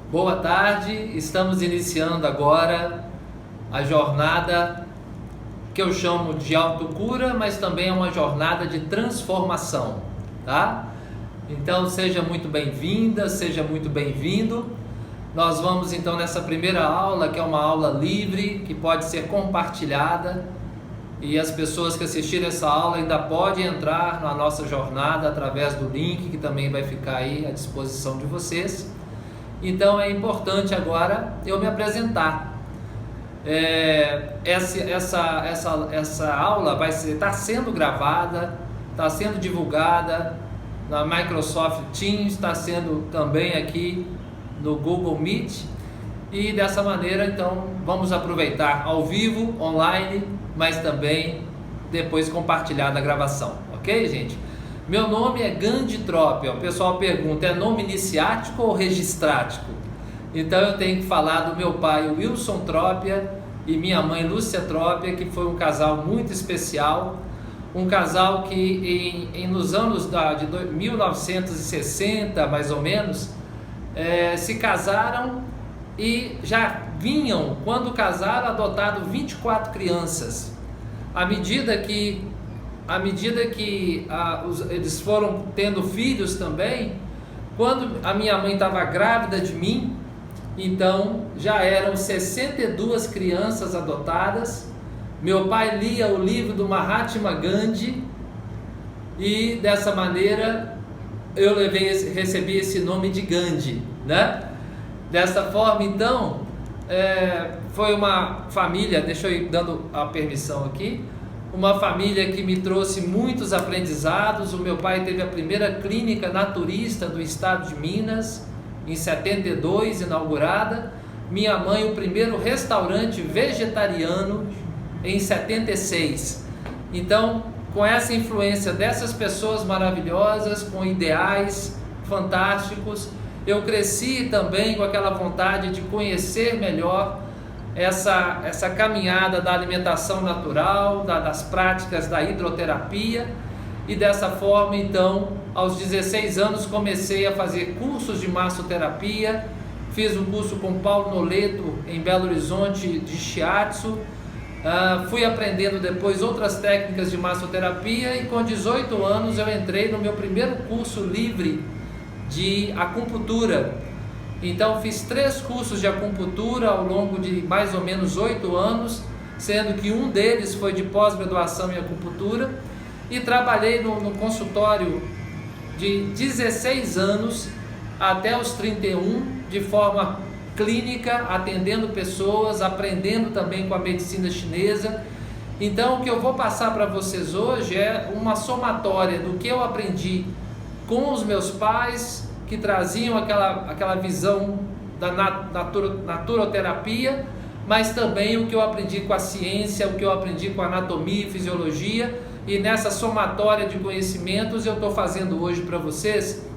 Boa tarde, estamos iniciando agora a jornada que eu chamo de autocura, mas também é uma jornada de transformação, tá? Então seja muito bem-vinda, seja muito bem-vindo. Nós vamos então nessa primeira aula, que é uma aula livre, que pode ser compartilhada, e as pessoas que assistirem essa aula ainda podem entrar na nossa jornada através do link, que também vai ficar aí à disposição de vocês. Então é importante agora eu me apresentar. Essa aula está sendo gravada, está sendo divulgada na Microsoft Teams, está sendo também aqui no Google Meet, e dessa maneira então vamos aproveitar ao vivo, online, mas também depois compartilhar na gravação, ok, gente? Meu nome é Gandhi Trópia. O pessoal pergunta, é nome iniciático ou registrático? Então eu tenho que falar do meu pai Wilson Trópia e minha mãe Lúcia Trópia, que foi um casal muito especial, um casal que nos anos de 1960 mais ou menos se casaram e já vinham, quando casaram, adotado 24 crianças. À medida que eles foram tendo filhos também, quando a minha mãe estava grávida de mim, então já eram 62 crianças adotadas. Meu pai lia o livro do Mahatma Gandhi e dessa maneira eu recebi esse nome de Gandhi, né? Dessa forma então, foi uma família, deixa eu ir dando a permissão aqui, uma família que me trouxe muitos aprendizados. O meu pai teve a primeira clínica naturista do estado de Minas, em 72, inaugurada. Minha mãe, o primeiro restaurante vegetariano, em 76. Então, com essa influência dessas pessoas maravilhosas, com ideais fantásticos, eu cresci também com aquela vontade de conhecer melhor essa caminhada da alimentação natural, das práticas da hidroterapia, e dessa forma então aos 16 anos comecei a fazer cursos de massoterapia. Fiz um curso com Paulo Noleto em Belo Horizonte de Shiatsu, fui aprendendo depois outras técnicas de massoterapia, e com 18 anos eu entrei no meu primeiro curso livre de acupuntura. Então fiz 3 cursos de acupuntura ao longo de mais ou menos 8 anos, sendo que um deles foi de pós-graduação em acupuntura, e trabalhei no consultório de 16 anos até os 31, de forma clínica, atendendo pessoas, aprendendo também com a medicina chinesa. Então o que eu vou passar para vocês hoje é uma somatória do que eu aprendi com os meus pais, que traziam aquela visão da naturoterapia, mas também o que eu aprendi com a ciência, o que eu aprendi com a anatomia e fisiologia, e nessa somatória de conhecimentos eu estou fazendo hoje para vocês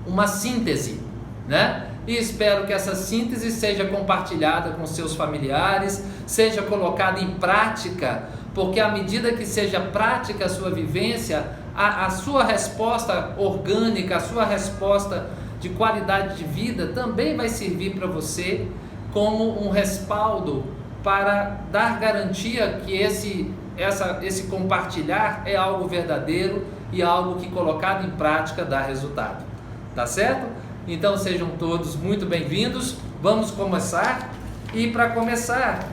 uma síntese, né? E espero que essa síntese seja compartilhada com seus familiares, seja colocada em prática, porque à medida que seja prática a sua vivência, a sua resposta orgânica, a sua resposta de qualidade de vida também vai servir para você como um respaldo para dar garantia que esse compartilhar é algo verdadeiro e algo que colocado em prática dá resultado. Tá certo? Então sejam todos muito bem-vindos. Vamos começar. E para começar,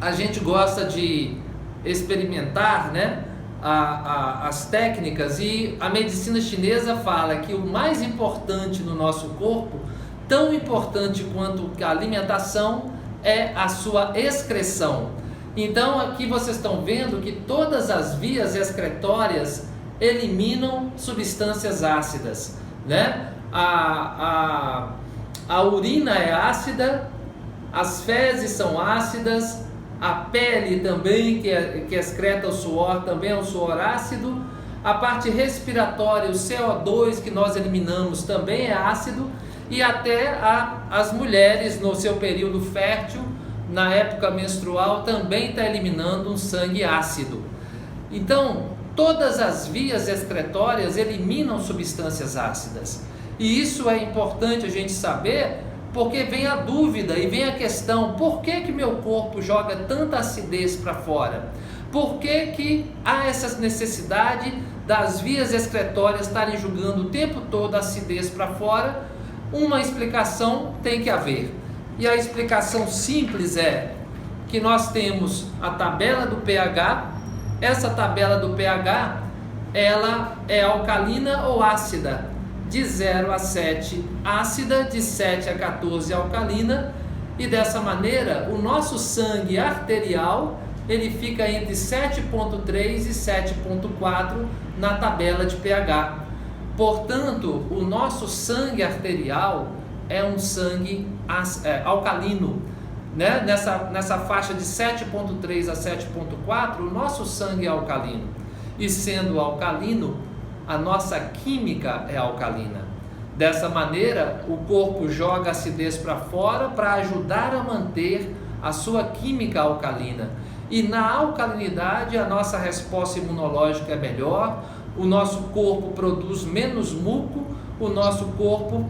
a gente gosta de experimentar, né, as técnicas, e a medicina chinesa fala que o mais importante no nosso corpo, tão importante quanto a alimentação, é a sua excreção. Então aqui vocês estão vendo que todas as vias excretórias eliminam substâncias ácidas, né? A urina é ácida, as fezes são ácidas, a pele também, que excreta o suor, também é um suor ácido. A parte respiratória, o CO2 que nós eliminamos, também é ácido. E até as mulheres no seu período fértil, na época menstrual, também está eliminando um sangue ácido. Então, todas as vias excretórias eliminam substâncias ácidas. E isso é importante a gente saber, porque vem a dúvida e vem a questão: por que meu corpo joga tanta acidez para fora? Por que há essa necessidade das vias excretórias estarem jogando o tempo todo a acidez para fora? Uma explicação tem que haver. E a explicação simples é que nós temos a tabela do pH. Essa tabela do pH, ela é alcalina ou ácida? De 0 a 7 ácida, de 7 a 14 alcalina, e dessa maneira o nosso sangue arterial ele fica entre 7,3 e 7,4 na tabela de pH. Portanto, o nosso sangue arterial é um sangue alcalino, né? Nessa faixa de 7,3 a 7,4, o nosso sangue é alcalino. E sendo alcalino, a nossa química é alcalina. Dessa maneira, o corpo joga acidez para fora para ajudar a manter a sua química alcalina. E na alcalinidade, a nossa resposta imunológica é melhor, o nosso corpo produz menos muco, o nosso corpo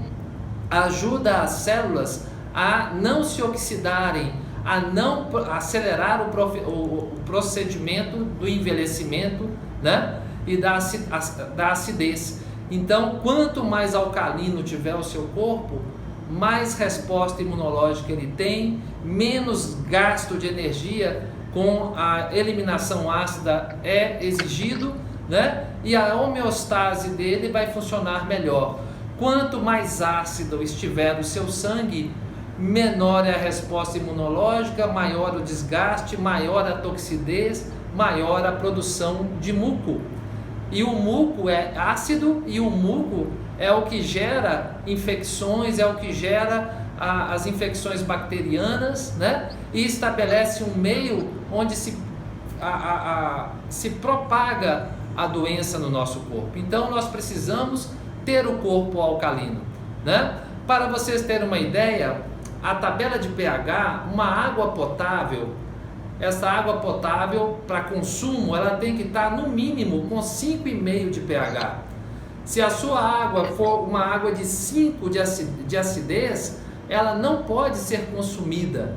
ajuda as células a não se oxidarem, a não acelerar o procedimento do envelhecimento, né? E da acidez. Então, quanto mais alcalino tiver o seu corpo, mais resposta imunológica ele tem, menos gasto de energia com a eliminação ácida é exigido, né? E a homeostase dele vai funcionar melhor. Quanto mais ácido estiver o seu sangue, menor é a resposta imunológica, maior o desgaste, maior a toxidez, maior a produção de muco. E o muco é ácido, e o muco é o que gera infecções, é o que gera as infecções bacterianas, né? E estabelece um meio onde se propaga a doença no nosso corpo. Então nós precisamos ter o corpo alcalino, né? Para vocês terem uma ideia, a tabela de pH, uma água potável, essa água potável para consumo, ela tem que estar no mínimo com 5,5 de pH. Se a sua água for uma água de 5 de acidez, ela não pode ser consumida.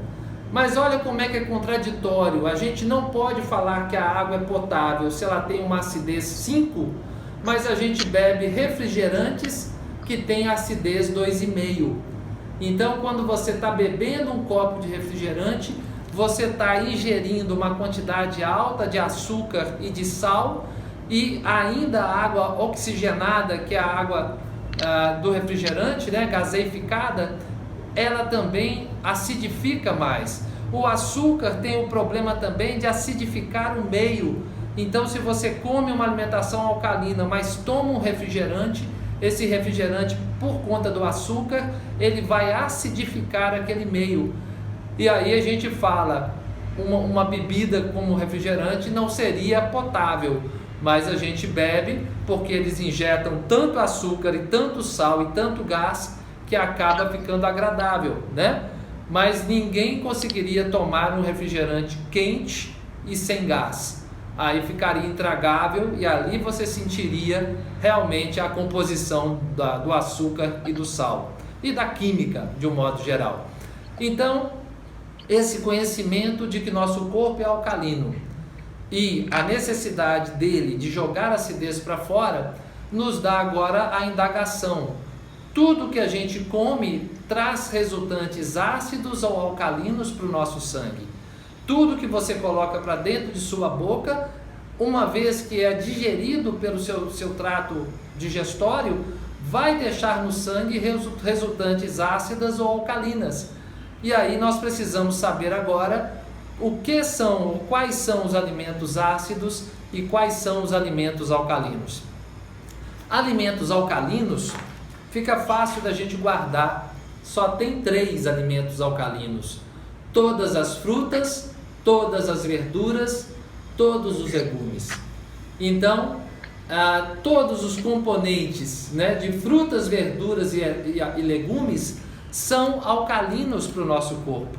Mas olha como é que é contraditório. A gente não pode falar que a água é potável se ela tem uma acidez 5, mas a gente bebe refrigerantes que tem acidez 2,5. Então, quando você está bebendo um copo de refrigerante, você está ingerindo uma quantidade alta de açúcar e de sal, e ainda a água oxigenada, que é a água do refrigerante, né, gaseificada, ela também acidifica mais. O açúcar tem o problema também de acidificar o meio. Então, se você come uma alimentação alcalina, mas toma um refrigerante, esse refrigerante, por conta do açúcar, ele vai acidificar aquele meio. E aí a gente fala, uma bebida como refrigerante não seria potável, mas a gente bebe porque eles injetam tanto açúcar e tanto sal e tanto gás que acaba ficando agradável, né? Mas ninguém conseguiria tomar um refrigerante quente e sem gás. Aí ficaria intragável e ali você sentiria realmente a composição do açúcar e do sal e da química de um modo geral. Então, esse conhecimento de que nosso corpo é alcalino e a necessidade dele de jogar acidez para fora nos dá agora a indagação. Tudo que a gente come traz resultantes ácidos ou alcalinos para o nosso sangue. Tudo que você coloca para dentro de sua boca, uma vez que é digerido pelo seu trato digestório, vai deixar no sangue resultantes ácidas ou alcalinas. E aí nós precisamos saber agora quais são os alimentos ácidos e quais são os alimentos alcalinos. Alimentos alcalinos, fica fácil da gente guardar. Só tem 3 alimentos alcalinos: todas as frutas, todas as verduras, todos os legumes. Então, todos os componentes, né, de frutas, verduras e legumes são alcalinos para o nosso corpo.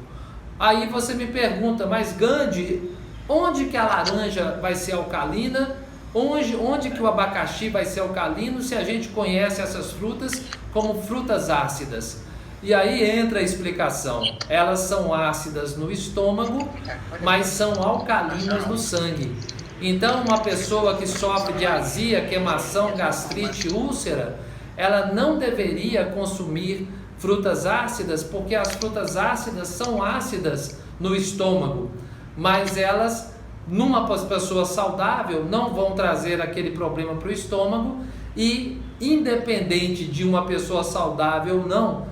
Aí você me pergunta, mas Gandhi, onde que a laranja vai ser alcalina Onde que o abacaxi vai ser alcalino se a gente conhece essas frutas como frutas ácidas? E aí entra a explicação. Elas são ácidas no estômago, mas são alcalinas no sangue. Então, uma pessoa que sofre de azia, queimação, gastrite, úlcera, ela não deveria consumir frutas ácidas, porque as frutas ácidas são ácidas no estômago, mas elas, numa pessoa saudável, não vão trazer aquele problema para o estômago. E independente de uma pessoa saudável ou não,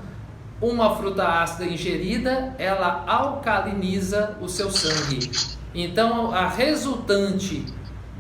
uma fruta ácida ingerida, ela alcaliniza o seu sangue. Então, a resultante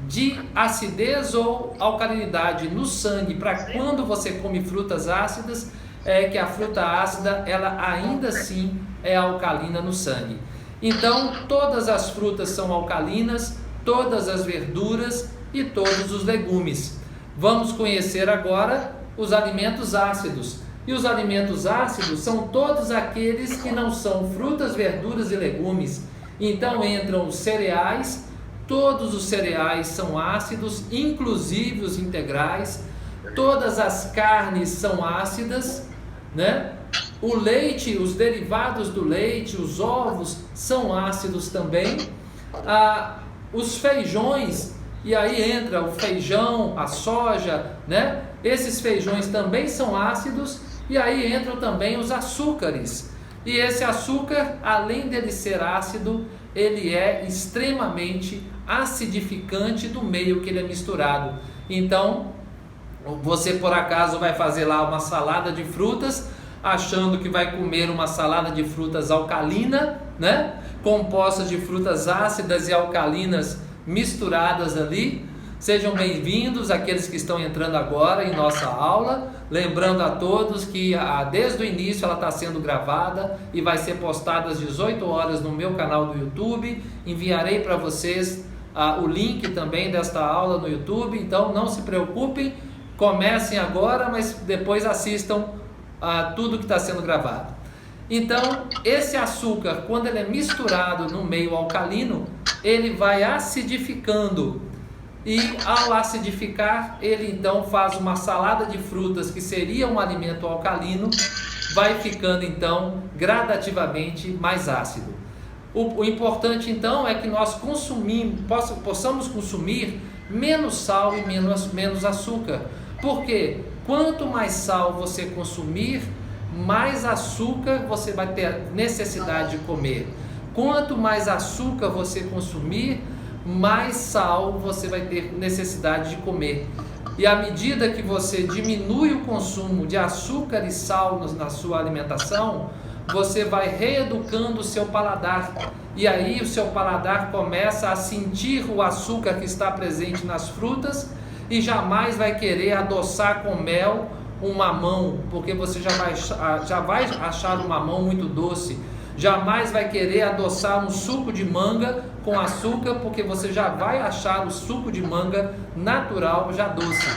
de acidez ou alcalinidade no sangue para quando você come frutas ácidas é que a fruta ácida, ela ainda assim é alcalina no sangue. Então, todas as frutas são alcalinas, todas as verduras e todos os legumes. Vamos conhecer agora os alimentos ácidos. E os alimentos ácidos são todos aqueles que não são frutas, verduras e legumes. Então entram os cereais, todos os cereais são ácidos, inclusive os integrais. Todas as carnes são ácidas, né? O leite, os derivados do leite, os ovos são ácidos também. Os feijões, e aí entra o feijão, a soja, né? Esses feijões também são ácidos. E aí entram também os açúcares. E esse açúcar, além dele ser ácido, ele é extremamente acidificante do meio que ele é misturado. Então, você por acaso vai fazer lá uma salada de frutas, achando que vai comer uma salada de frutas alcalina, né? Composta de frutas ácidas e alcalinas misturadas ali. Sejam bem-vindos aqueles que estão entrando agora em nossa aula. Lembrando a todos que desde o início ela está sendo gravada e vai ser postada às 18 horas no meu canal do YouTube. Enviarei para vocês o link também desta aula no YouTube. Então não se preocupem, comecem agora, mas depois assistam tudo que está sendo gravado. Então, esse açúcar, quando ele é misturado no meio alcalino, ele vai acidificando. E ao acidificar, ele então faz uma salada de frutas que seria um alimento alcalino, vai ficando então gradativamente mais ácido. O importante então é que nós possamos consumir menos sal e menos açúcar. Porque quanto mais sal você consumir, mais açúcar você vai ter necessidade de comer. Quanto mais açúcar você consumir, mais sal você vai ter necessidade de comer. E à medida que você diminui o consumo de açúcar e sal na sua alimentação, você vai reeducando o seu paladar. E aí o seu paladar começa a sentir o açúcar que está presente nas frutas e jamais vai querer adoçar com mel um mamão, porque você já vai achar o mamão muito doce. Jamais vai querer adoçar um suco de manga com açúcar, porque você já vai achar o suco de manga natural já doce.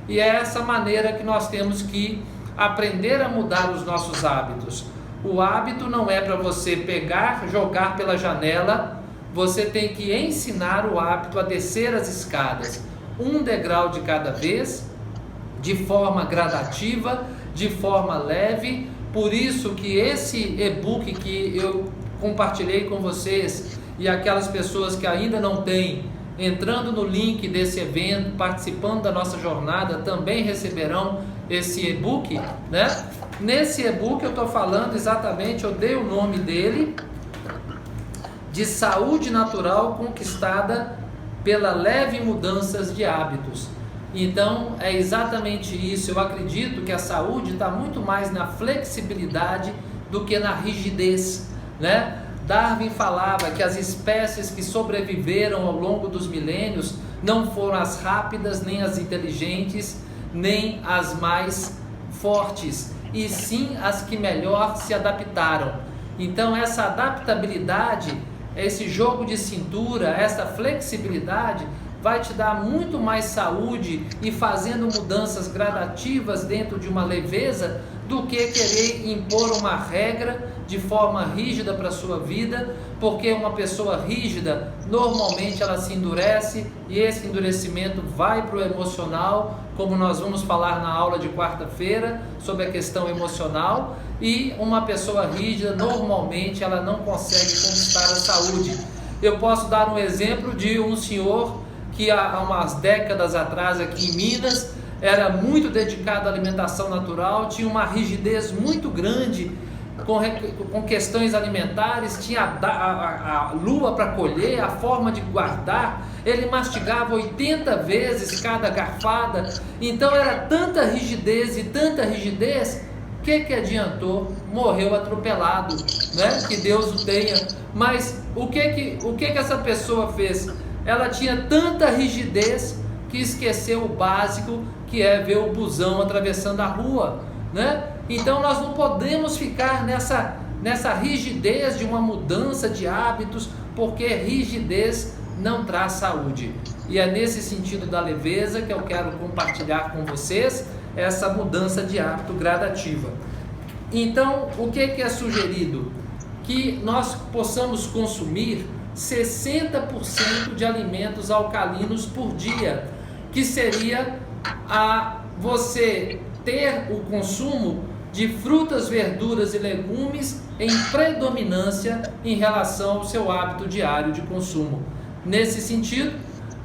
E é essa maneira que nós temos que aprender a mudar os nossos hábitos. O hábito não é para você pegar, jogar pela janela. Você tem que ensinar o hábito a descer as escadas, um degrau de cada vez, de forma gradativa, de forma leve. Por isso que esse e-book que eu compartilhei com vocês, e aquelas pessoas que ainda não têm, entrando no link desse evento, participando da nossa jornada, também receberão esse e-book, né? Nesse e-book eu estou falando exatamente, eu dei o nome dele, de saúde natural conquistada pela leve mudanças de hábitos. Então é exatamente isso. Eu acredito que a saúde está muito mais na flexibilidade do que na rigidez, né? Darwin falava que as espécies que sobreviveram ao longo dos milênios não foram as rápidas, nem as inteligentes, nem as mais fortes, e sim as que melhor se adaptaram. Então essa adaptabilidade, esse jogo de cintura, essa flexibilidade vai te dar muito mais saúde, e fazendo mudanças gradativas dentro de uma leveza do que querer impor uma regra de forma rígida para a sua vida, porque uma pessoa rígida, normalmente ela se endurece, e esse endurecimento vai para o emocional, como nós vamos falar na aula de quarta-feira, sobre a questão emocional, e uma pessoa rígida, normalmente, ela não consegue conquistar a saúde. Eu posso dar um exemplo de um senhor que há umas décadas atrás aqui em Minas, era muito dedicado à alimentação natural, tinha uma rigidez muito grande com questões alimentares, tinha a lua para colher, a forma de guardar, ele mastigava 80 vezes cada garfada, então era tanta rigidez, que adiantou? Morreu atropelado, né? Que Deus o tenha. Mas o que essa pessoa fez? Ela tinha tanta rigidez que esqueceu o básico, que é ver o busão atravessando a rua, né? Então nós não podemos ficar nessa rigidez de uma mudança de hábitos, porque rigidez não traz saúde. E é nesse sentido da leveza que eu quero compartilhar com vocês essa mudança de hábito gradativa. Então, o que é sugerido? Que nós possamos consumir 60% de alimentos alcalinos por dia, que seria você ter o consumo de frutas, verduras e legumes em predominância em relação ao seu hábito diário de consumo. Nesse sentido,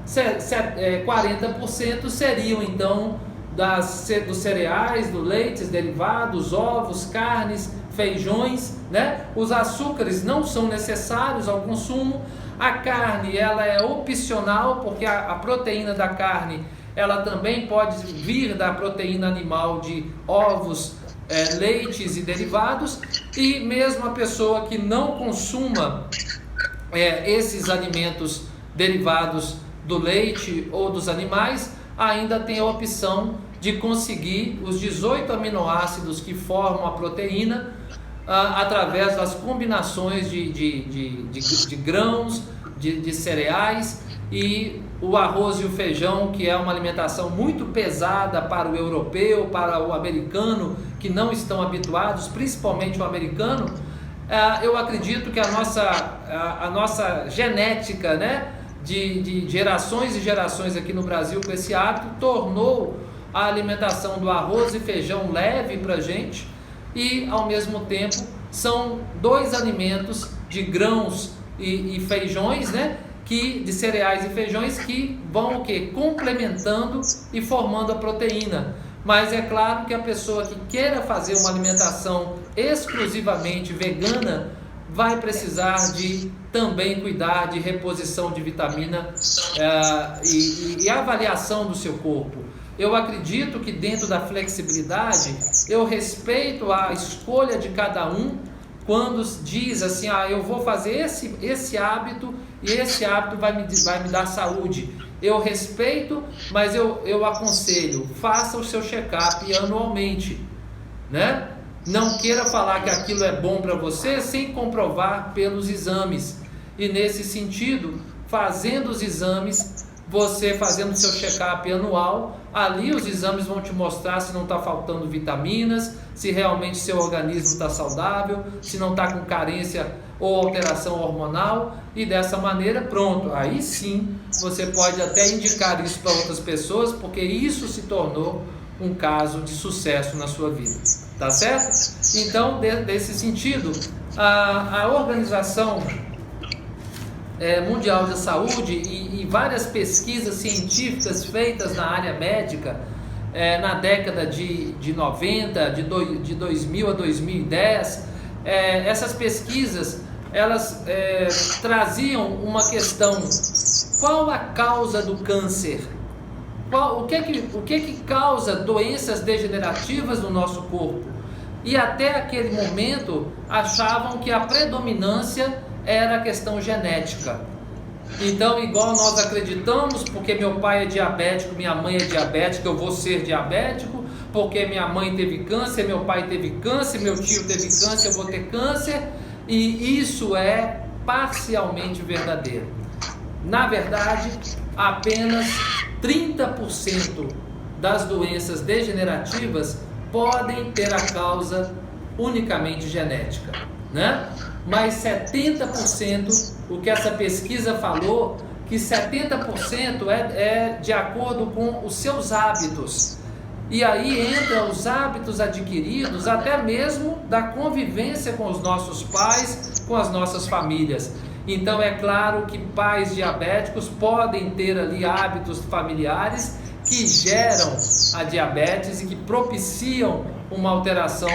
40% seriam então dos cereais, do leite, derivados, ovos, carnes, feijões, né? Os açúcares não são necessários ao consumo. A carne, ela é opcional, porque a proteína da carne, ela também pode vir da proteína animal de ovos, leites e derivados. E mesmo a pessoa que não consuma esses alimentos derivados do leite ou dos animais, ainda tem a opção de conseguir os 18 aminoácidos que formam a proteína através das combinações de grãos, de cereais, e o arroz e o feijão, que é uma alimentação muito pesada para o europeu, para o americano, que não estão habituados, principalmente o americano. Eu acredito que a nossa genética, né, de gerações e gerações aqui no Brasil com esse hábito, tornou a alimentação do arroz e feijão leve para a gente, e ao mesmo tempo são dois alimentos de grãos e feijões, né, de cereais e feijões, que vão complementando e formando a proteína. Mas é claro que a pessoa que queira fazer uma alimentação exclusivamente vegana vai precisar de também cuidar de reposição de vitamina e avaliação do seu corpo. Eu acredito que dentro da flexibilidade, eu respeito a escolha de cada um, quando diz assim, eu vou fazer esse hábito, e esse hábito vai me dar saúde. Eu respeito, mas eu aconselho, faça o seu check-up anualmente, né? Não queira falar que aquilo é bom para você sem comprovar pelos exames. E nesse sentido, fazendo os exames, você fazendo o seu check-up anual, ali os exames vão te mostrar se não está faltando vitaminas, se realmente seu organismo está saudável, se não está com carência ou alteração hormonal, e dessa maneira, pronto, aí sim você pode até indicar isso para outras pessoas, porque isso se tornou um caso de sucesso na sua vida, tá certo? Então, desse sentido, a Organização Mundial da Saúde e várias pesquisas científicas feitas na área médica na década de 90, de 2000 a 2010, essas pesquisas, elas traziam uma questão: qual a causa do câncer? O que causa doenças degenerativas no nosso corpo? E até aquele momento achavam que a predominância era a questão genética. Então, igual nós acreditamos, porque meu pai é diabético, minha mãe é diabética, eu vou ser diabético, porque minha mãe teve câncer, meu pai teve câncer, meu tio teve câncer, eu vou ter câncer, e isso é parcialmente verdadeiro. Na verdade, apenas 30% das doenças degenerativas podem ter a causa unicamente genética, né? Mas 70%, o que essa pesquisa falou, que 70% é de acordo com os seus hábitos. E aí entra os hábitos adquiridos, até mesmo da convivência com os nossos pais, com as nossas famílias. Então é claro que pais diabéticos podem ter ali hábitos familiares que geram a diabetes e que propiciam uma alteração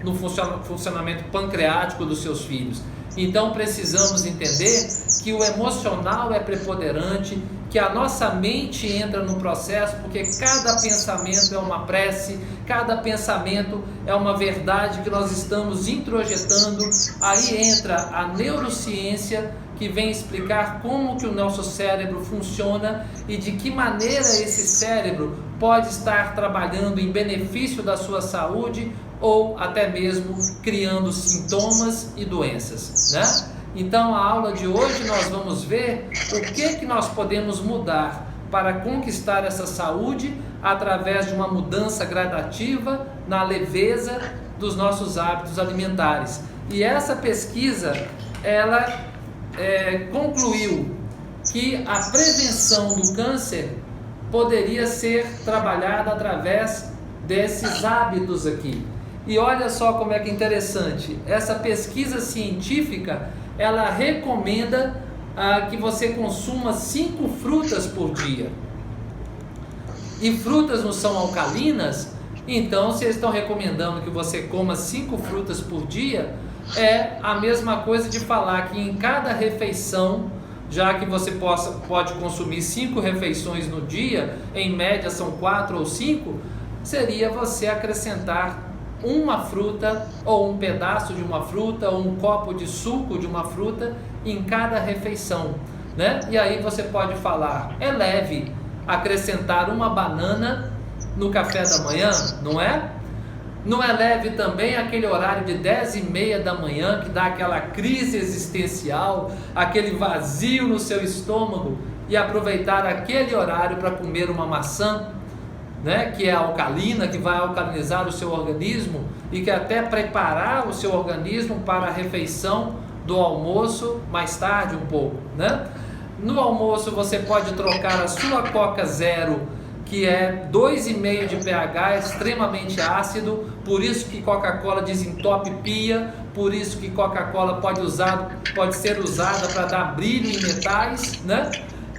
no funcionamento pancreático dos seus filhos. Então precisamos entender que o emocional é preponderante, que a nossa mente entra no processo, porque cada pensamento é uma prece, cada pensamento é uma verdade que nós estamos introjetando. Aí entra a neurociência, que vem explicar como que o nosso cérebro funciona e de que maneira esse cérebro pode estar trabalhando em benefício da sua saúde ou até mesmo criando sintomas e doenças, né? Então a aula de hoje nós vamos ver o que nós podemos mudar para conquistar essa saúde através de uma mudança gradativa na leveza dos nossos hábitos alimentares. E essa pesquisa, ela concluiu que a prevenção do câncer poderia ser trabalhada através desses hábitos aqui. E olha só como é que é interessante, essa pesquisa científica, ela recomenda que você consuma 5 frutas por dia. E frutas não são alcalinas, então se eles estão recomendando que você coma 5 frutas por dia, é a mesma coisa de falar que em cada refeição, já que você pode consumir 5 refeições no dia, em média são 4 ou 5, seria você acrescentar uma fruta, ou um pedaço de uma fruta, ou um copo de suco de uma fruta em cada refeição, né? E aí você pode falar, é leve acrescentar uma banana no café da manhã, não é? Não é leve também aquele horário de 10h30 da manhã, que dá aquela crise existencial, aquele vazio no seu estômago, e aproveitar aquele horário para comer uma maçã, né, que é alcalina, que vai alcalinizar o seu organismo e que até preparar o seu organismo para a refeição do almoço mais tarde um pouco, né? No almoço você pode trocar a sua Coca Zero, que é 2,5 de pH, é extremamente ácido, por isso que Coca-Cola desentope pia, por isso que Coca-Cola pode ser usada para dar brilho em metais, né?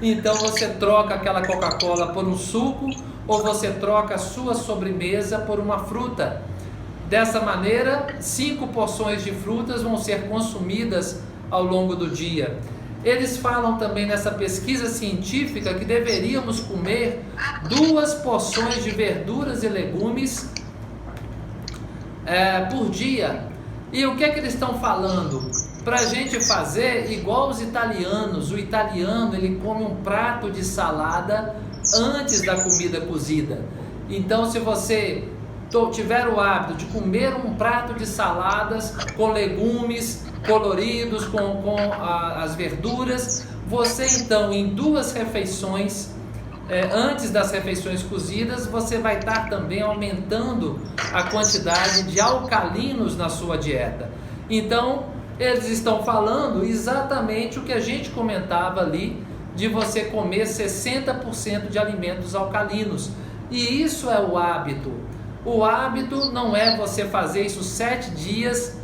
Então você troca aquela Coca-Cola por um suco, ou você troca a sua sobremesa por uma fruta. Dessa maneira, 5 porções de frutas vão ser consumidas ao longo do dia. Eles falam também nessa pesquisa científica que deveríamos comer 2 porções de verduras e legumes por dia. E o que é que eles estão falando? Para a gente fazer igual os italianos. O italiano, ele come um prato de salada antes da comida cozida. Então, se você tiver o hábito de comer um prato de saladas com legumes coloridos, com as verduras, você então em 2 refeições, antes das refeições cozidas, você vai estar também aumentando a quantidade de alcalinos na sua dieta. Então, eles estão falando exatamente o que a gente comentava ali, de você comer 60% de alimentos alcalinos. E isso é o hábito. O hábito não é você fazer isso 7 dias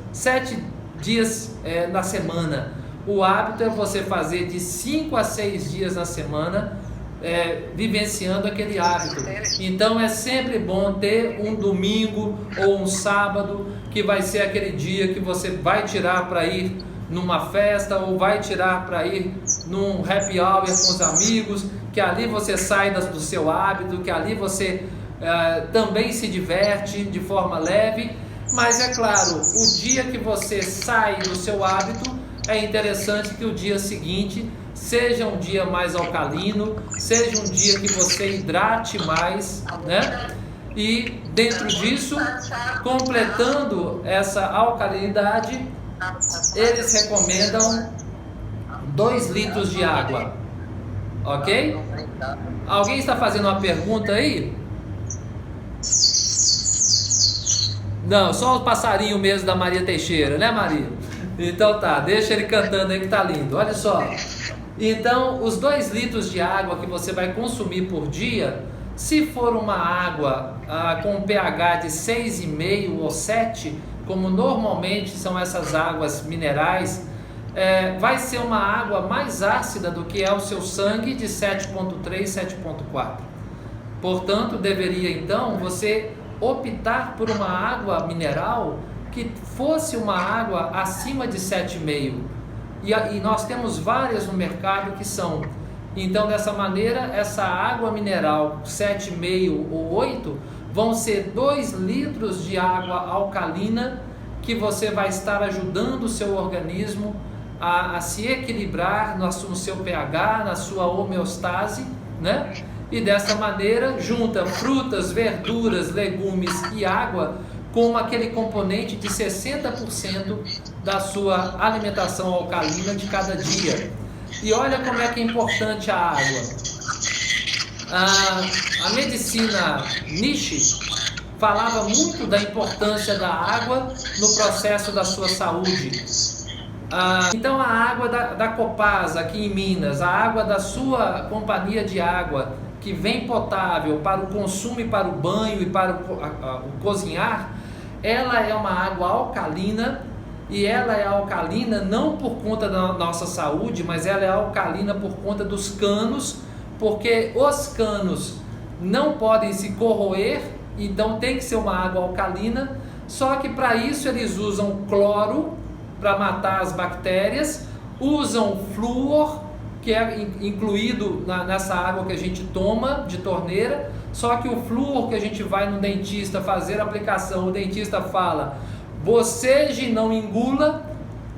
na semana. O hábito é você fazer de 5 a 6 dias na semana, vivenciando aquele hábito. Então é sempre bom ter um domingo ou um sábado, que vai ser aquele dia que você vai tirar para ir numa festa, ou vai tirar para ir num happy hour com os amigos, que ali você sai do seu hábito, que ali você também se diverte de forma leve. Mas é claro, o dia que você sai do seu hábito, é interessante que o dia seguinte seja um dia mais alcalino, seja um dia que você hidrate mais, né? E dentro disso, completando essa alcalinidade, eles recomendam 2 litros de água, ok? Alguém está fazendo uma pergunta aí? Não, só o passarinho mesmo da Maria Teixeira, né, Maria? Então tá, deixa ele cantando aí que tá lindo. Olha só. Então, os 2 litros de água que você vai consumir por dia, se for uma água com pH de 6,5 ou 7, como normalmente são essas águas minerais, vai ser uma água mais ácida do que é o seu sangue de 7,3, 7,4. Portanto, deveria então você optar por uma água mineral que fosse uma água acima de 7,5. E nós temos várias no mercado que são. Então, dessa maneira, essa água mineral 7,5 ou 8 vão ser 2 litros de água alcalina que você vai estar ajudando o seu organismo a se equilibrar no seu pH, na sua homeostase, né? E dessa maneira junta frutas, verduras, legumes e água com aquele componente de 60% da sua alimentação alcalina de cada dia. E olha como é que é importante a água. A medicina Nishi falava muito da importância da água no processo da sua saúde. Então a água da Copasa aqui em Minas, a água da sua companhia de água, que vem potável para o consumo e para o banho e para o cozinhar, ela é uma água alcalina, e ela é alcalina não por conta da nossa saúde, mas ela é alcalina por conta dos canos, porque os canos não podem se corroer, então tem que ser uma água alcalina, só que para isso eles usam cloro para matar as bactérias, usam flúor, que é incluído nessa água que a gente toma de torneira, só que o flúor que a gente vai no dentista fazer a aplicação, o dentista fala, boceje, não engula,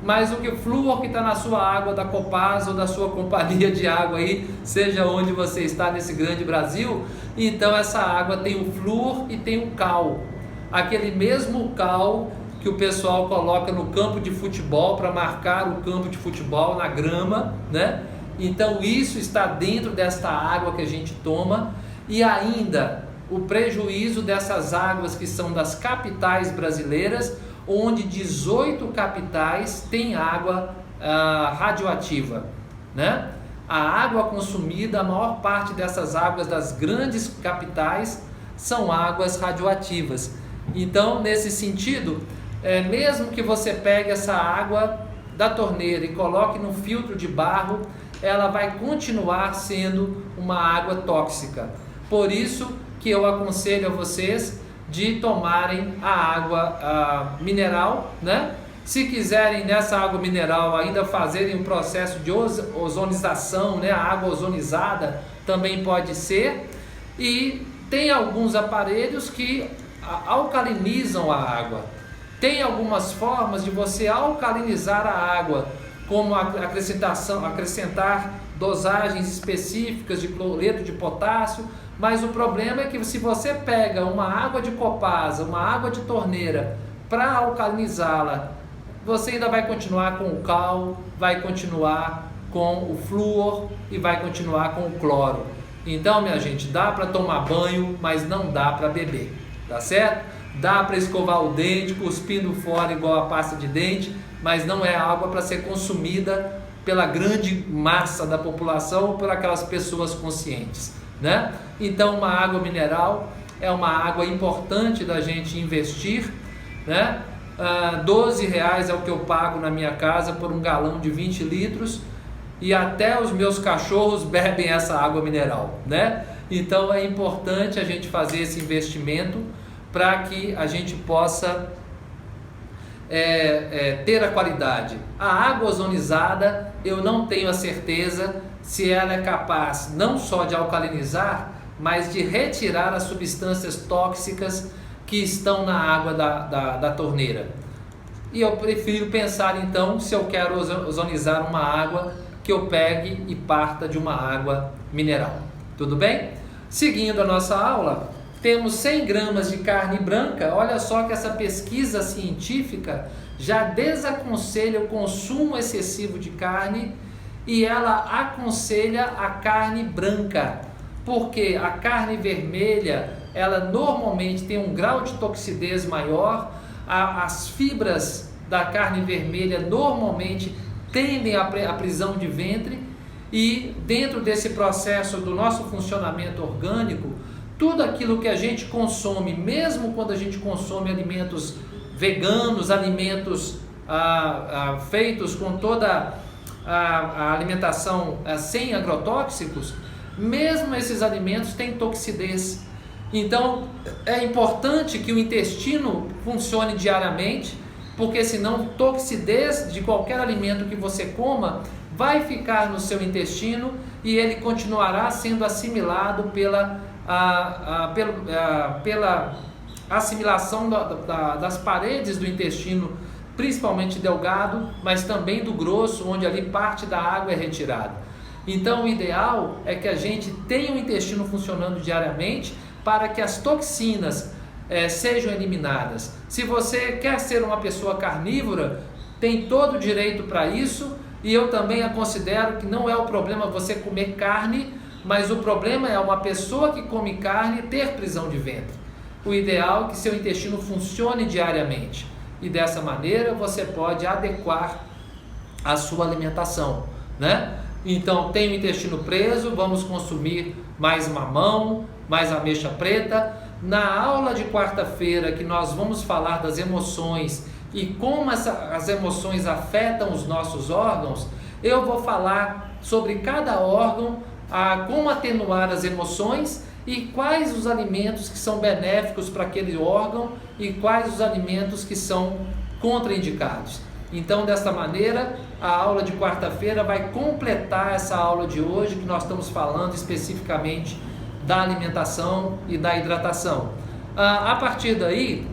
mas o flúor que está na sua água da Copasa ou da sua companhia de água aí, seja onde você está nesse grande Brasil, então essa água tem o flúor e tem o cal, aquele mesmo cal que o pessoal coloca no campo de futebol para marcar o campo de futebol na grama, né? Então isso está dentro desta água que a gente toma. E ainda o prejuízo dessas águas que são das capitais brasileiras, onde 18 capitais têm água radioativa, né? A água consumida, a maior parte dessas águas das grandes capitais são águas radioativas. Então, nesse sentido, mesmo que você pegue essa água da torneira e coloque num filtro de barro, ela vai continuar sendo uma água tóxica. Por isso que eu aconselho a vocês de tomarem a água mineral, né? Se quiserem nessa água mineral ainda fazerem um processo de ozonização, né? A água ozonizada também pode ser. E tem alguns aparelhos que alcalinizam a água. Tem algumas formas de você alcalinizar a água, como acrescentar dosagens específicas de cloreto de potássio, mas o problema é que se você pega uma água de Copasa, uma água de torneira, para alcalinizá-la, você ainda vai continuar com o cal, vai continuar com o flúor e vai continuar com o cloro. Então, minha gente, dá para tomar banho, mas não dá para beber, tá certo? Dá para escovar o dente, cuspindo fora igual a pasta de dente, mas não é água para ser consumida pela grande massa da população ou por aquelas pessoas conscientes, né? Então, uma água mineral é uma água importante da gente investir, né? R$12 é o que eu pago na minha casa por um galão de 20 litros e até os meus cachorros bebem essa água mineral, né? Então é importante a gente fazer esse investimento para que a gente possa ter a qualidade. A água ozonizada, eu não tenho a certeza se ela é capaz não só de alcalinizar, mas de retirar as substâncias tóxicas que estão na água da torneira. E eu prefiro pensar então, se eu quero ozonizar uma água, que eu pegue e parta de uma água mineral. Tudo bem? Seguindo a nossa aula, temos 100 gramas de carne branca. Olha só que essa pesquisa científica já desaconselha o consumo excessivo de carne e ela aconselha a carne branca, porque a carne vermelha ela normalmente tem um grau de toxidez maior, as fibras da carne vermelha normalmente tendem à prisão de ventre, e dentro desse processo do nosso funcionamento orgânico, tudo aquilo que a gente consome, mesmo quando a gente consome alimentos veganos, alimentos feitos com toda a alimentação sem agrotóxicos, mesmo esses alimentos têm toxidez. Então é importante que o intestino funcione diariamente, porque senão toxidez de qualquer alimento que você coma vai ficar no seu intestino e ele continuará sendo assimilado pela assimilação das paredes do intestino, principalmente delgado, mas também do grosso, onde ali parte da água é retirada. Então o ideal é que a gente tenha o intestino funcionando diariamente para que as toxinas sejam eliminadas. Se você quer ser uma pessoa carnívora, tem todo o direito para isso, e eu também considero que não é o problema você comer carne, mas o problema é uma pessoa que come carne ter prisão de ventre. O ideal é que seu intestino funcione diariamente, e dessa maneira você pode adequar a sua alimentação, né? Então, tem o intestino preso, vamos consumir mais mamão, mais ameixa preta. Na aula de quarta-feira, que nós vamos falar das emoções e como as emoções afetam os nossos órgãos, eu vou falar sobre cada órgão, como atenuar as emoções e quais os alimentos que são benéficos para aquele órgão e quais os alimentos que são contraindicados. Então, desta maneira, a aula de quarta-feira vai completar essa aula de hoje, que nós estamos falando especificamente da alimentação e da hidratação. A partir daí,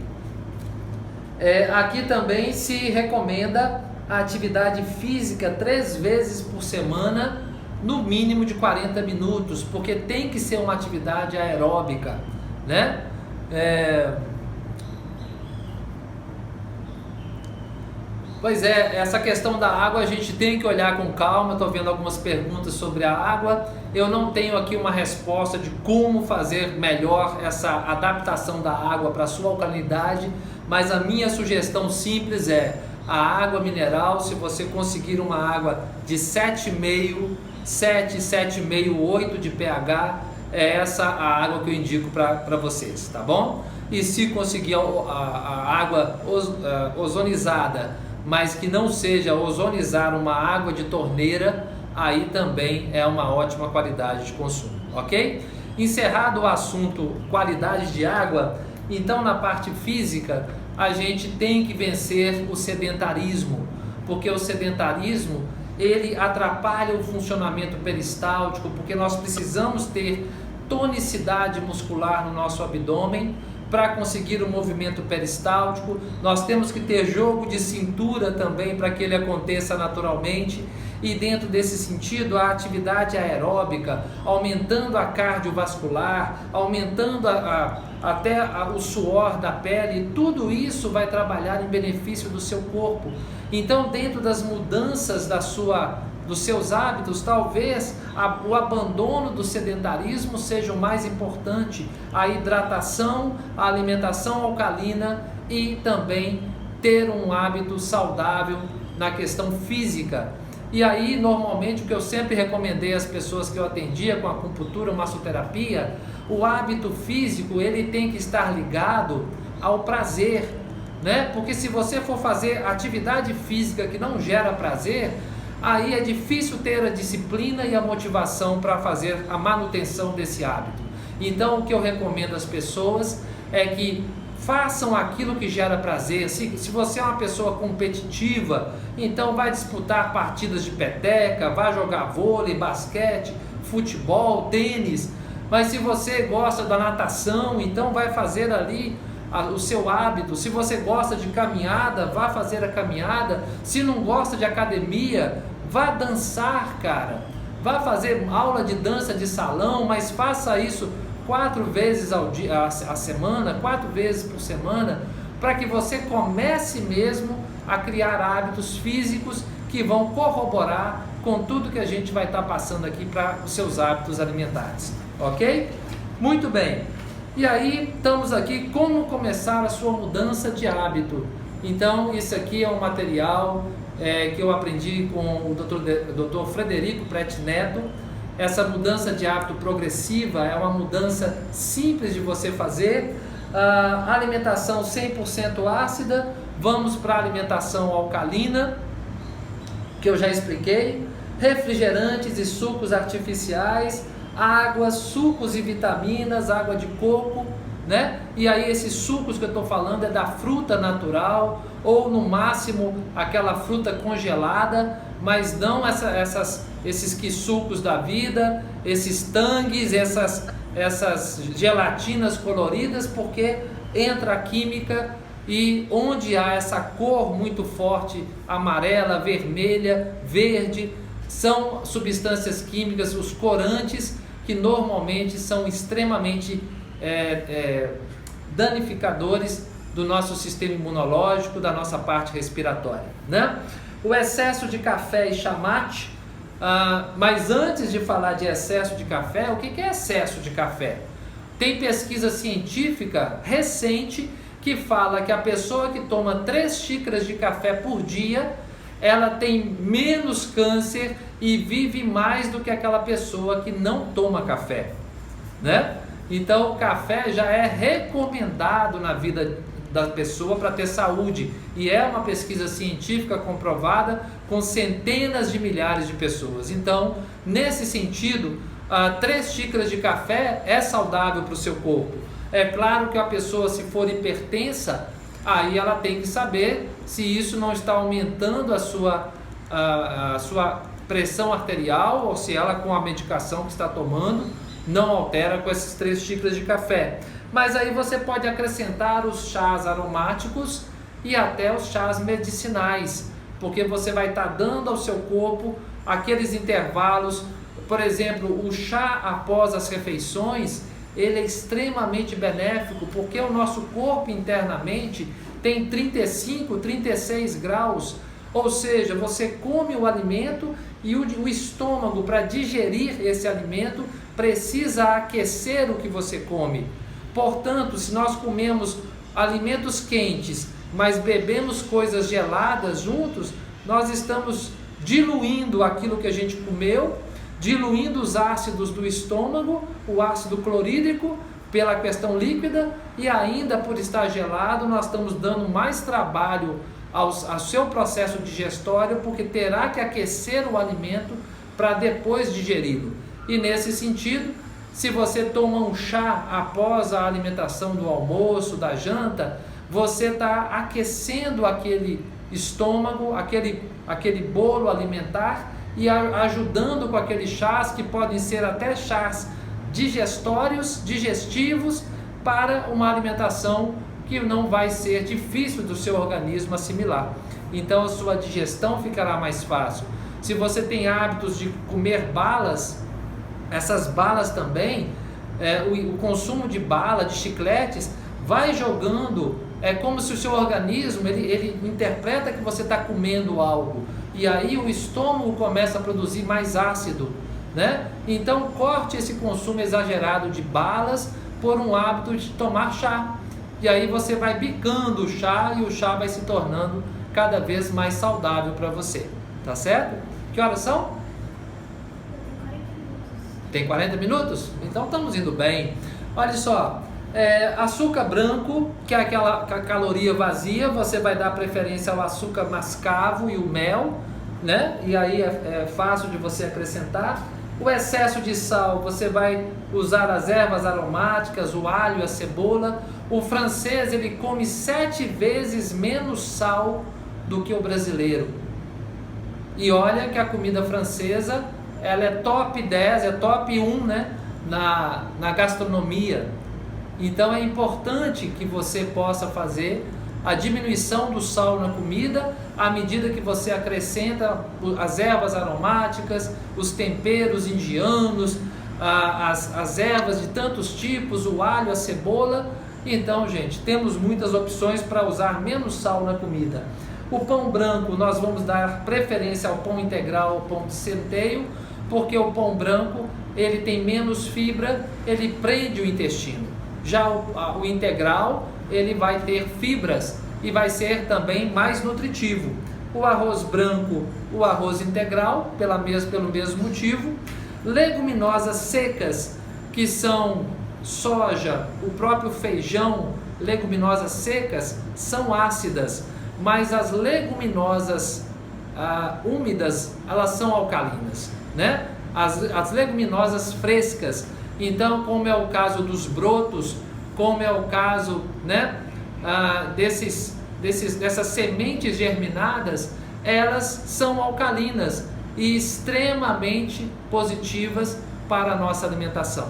aqui também se recomenda a atividade física 3 vezes por semana, no mínimo de 40 minutos, porque tem que ser uma atividade aeróbica, né? Pois é, essa questão da água a gente tem que olhar com calma. Estou vendo algumas perguntas sobre a água. Eu não tenho aqui uma resposta de como fazer melhor essa adaptação da água para a sua alcalinidade, mas a minha sugestão simples é a água mineral. Se você conseguir uma água de 7,5, 7,5, 8 de pH, é essa a água que eu indico para vocês, tá bom? E se conseguir a água ozonizada, mas que não seja ozonizar uma água de torneira, aí também é uma ótima qualidade de consumo, ok? Encerrado o assunto qualidade de água, então na parte física a gente tem que vencer o sedentarismo, porque o sedentarismo ele atrapalha o funcionamento peristáltico, porque nós precisamos ter tonicidade muscular no nosso abdômen para conseguir o movimento peristáltico. Nós temos que ter jogo de cintura também para que ele aconteça naturalmente, e dentro desse sentido a atividade aeróbica, aumentando a cardiovascular, aumentando até o suor da pele, tudo isso vai trabalhar em benefício do seu corpo. Então, dentro das mudanças dos seus hábitos, talvez o abandono do sedentarismo seja o mais importante, a hidratação, a alimentação alcalina e também ter um hábito saudável na questão física. E aí, normalmente, o que eu sempre recomendei às pessoas que eu atendia com acupuntura, massoterapia, o hábito físico ele tem que estar ligado ao prazer, né? Porque se você for fazer atividade física que não gera prazer, aí é difícil ter a disciplina e a motivação para fazer a manutenção desse hábito. Então, o que eu recomendo às pessoas é que façam aquilo que gera prazer. Se você é uma pessoa competitiva, então vai disputar partidas de peteca, vai jogar vôlei, basquete, futebol, tênis. Mas se você gosta da natação, então vai fazer ali o seu hábito. Se você gosta de caminhada, vá fazer a caminhada. Se não gosta de academia, vá dançar, cara. Vá fazer aula de dança de salão, mas faça isso 4 vezes a semana, 4 vezes por semana, para que você comece mesmo a criar hábitos físicos que vão corroborar com tudo que a gente vai estar passando aqui para os seus hábitos alimentares, ok? Muito bem, E aí estamos aqui, como começar a sua mudança de hábito. Então isso aqui é um material que eu aprendi com o Dr. Frederico Prete Neto. Essa mudança de hábito progressiva é uma mudança simples de você fazer. Alimentação 100% ácida, vamos para a alimentação alcalina, que eu já expliquei, refrigerantes e sucos artificiais, águas, sucos e vitaminas, água de coco, né? E aí esses sucos que eu estou falando é da fruta natural, ou no máximo aquela fruta congelada, mas não esses sucos da vida, esses tangues, essas gelatinas coloridas, porque entra a química e onde há essa cor muito forte, amarela, vermelha, verde, são substâncias químicas, os corantes, que normalmente são extremamente danificadores do nosso sistema imunológico, da nossa parte respiratória, né? O excesso de café e chá mate. Mas antes de falar de excesso de café, o que é excesso de café? Tem pesquisa científica recente que fala que a pessoa que toma 3 xícaras de café por dia, ela tem menos câncer e vive mais do que aquela pessoa que não toma café, né? Então o café já é recomendado na vida da pessoa para ter saúde, e é uma pesquisa científica comprovada com centenas de milhares de pessoas. Então, nesse sentido, 3 xícaras de café é saudável para o seu corpo. É claro que a pessoa, se for hipertensa, aí ela tem que saber se isso não está aumentando a sua pressão arterial, ou se ela, com a medicação que está tomando, não altera com esses 3 xícaras de café. Mas aí você pode acrescentar os chás aromáticos e até os chás medicinais, porque você vai estar dando ao seu corpo aqueles intervalos. Por exemplo, o chá após as refeições, ele é extremamente benéfico, porque o nosso corpo internamente tem 35, 36 graus, ou seja, você come o alimento e o estômago, para digerir esse alimento, precisa aquecer o que você come. Portanto, se nós comemos alimentos quentes, mas bebemos coisas geladas juntos, nós estamos diluindo aquilo que a gente comeu, diluindo os ácidos do estômago, o ácido clorídrico, pela questão líquida, e ainda por estar gelado, nós estamos dando mais trabalho ao seu processo digestório, porque terá que aquecer o alimento para depois digeri-lo. E nesse sentido, se você toma um chá após a alimentação do almoço, da janta, você está aquecendo aquele estômago, aquele bolo alimentar, e ajudando com aqueles chás, que podem ser até chás digestivos, para uma alimentação que não vai ser difícil do seu organismo assimilar. Então a sua digestão ficará mais fácil. Se você tem hábitos de comer balas, essas balas também, o consumo de bala, de chicletes, vai jogando, é como se o seu organismo, ele interpreta que você está comendo algo, e aí o estômago começa a produzir mais ácido, né? Então corte esse consumo exagerado de balas por um hábito de tomar chá, e aí você vai bicando o chá, e o chá vai se tornando cada vez mais saudável para você, tá certo? Que horas são? Tem 40 minutos? Então estamos indo bem. Olha só, açúcar branco, que é aquela caloria vazia, você vai dar preferência ao açúcar mascavo e o mel, né? E aí é fácil de você acrescentar. O excesso de sal, você vai usar as ervas aromáticas, o alho, a cebola. O francês, ele come 7 vezes menos sal do que o brasileiro. E olha que a comida francesa, ela é top 10, é top 1, né, na gastronomia. Então é importante que você possa fazer a diminuição do sal na comida, à medida que você acrescenta as ervas aromáticas, os temperos indianos, as ervas de tantos tipos, o alho, a cebola. Então, gente, temos muitas opções para usar menos sal na comida. O pão branco, nós vamos dar preferência ao pão integral, ao pão de centeio, porque o pão branco, ele tem menos fibra, ele prende o intestino. Já o integral, ele vai ter fibras e vai ser também mais nutritivo. O arroz branco, o arroz integral, pelo mesmo motivo. Leguminosas secas, que são soja, o próprio feijão, leguminosas secas, são ácidas, mas as leguminosas úmidas, elas são alcalinas, né? As leguminosas frescas, então, como é o caso dos brotos, como é o caso, né, dessas sementes germinadas, elas são alcalinas e extremamente positivas para a nossa alimentação.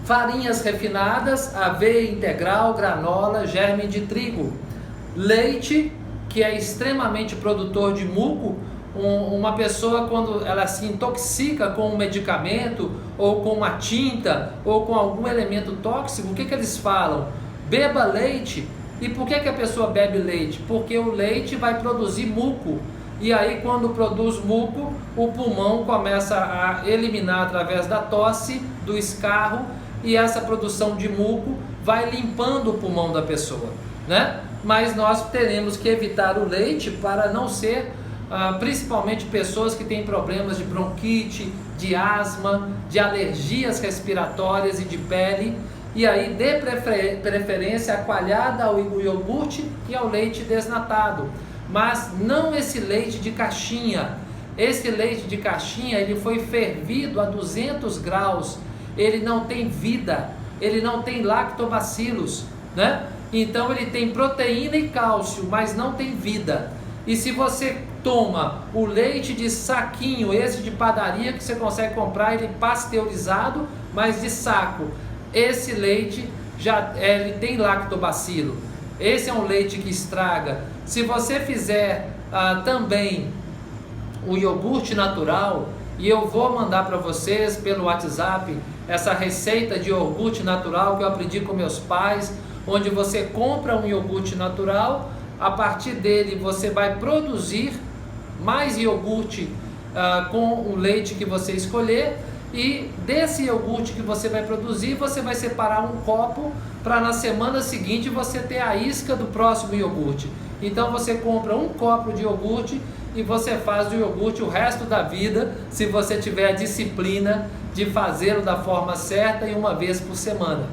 Farinhas refinadas, aveia integral, granola, germe de trigo. Leite, que é extremamente produtor de muco. Uma pessoa, quando ela se intoxica com um medicamento, ou com uma tinta, ou com algum elemento tóxico, o que eles falam? Beba leite. E por que a pessoa bebe leite? Porque o leite vai produzir muco. E aí, quando produz muco, o pulmão começa a eliminar através da tosse, do escarro, e essa produção de muco vai limpando o pulmão da pessoa, né? Mas nós teremos que evitar o leite para não ser, principalmente pessoas que têm problemas de bronquite, de asma, de alergias respiratórias e de pele. E aí dê preferência à coalhada, ao iogurte e ao leite desnatado, mas não esse leite de caixinha. Esse leite de caixinha, ele foi fervido a 200 graus, ele não tem vida, ele não tem lactobacilos, né? Então ele tem proteína e cálcio, mas não tem vida. E se você toma o leite de saquinho, esse de padaria que você consegue comprar, ele pasteurizado, mas de saco, esse leite ele tem lactobacilo. Esse é um leite que estraga. Se você fizer também o iogurte natural, e eu vou mandar para vocês pelo WhatsApp essa receita de iogurte natural que eu aprendi com meus pais, onde você compra um iogurte natural, a partir dele você vai produzir mais iogurte com o leite que você escolher, e desse iogurte que você vai produzir, você vai separar um copo para na semana seguinte você ter a isca do próximo iogurte. Então você compra um copo de iogurte e você faz do iogurte o resto da vida, se você tiver a disciplina de fazê-lo da forma certa e uma vez por semana,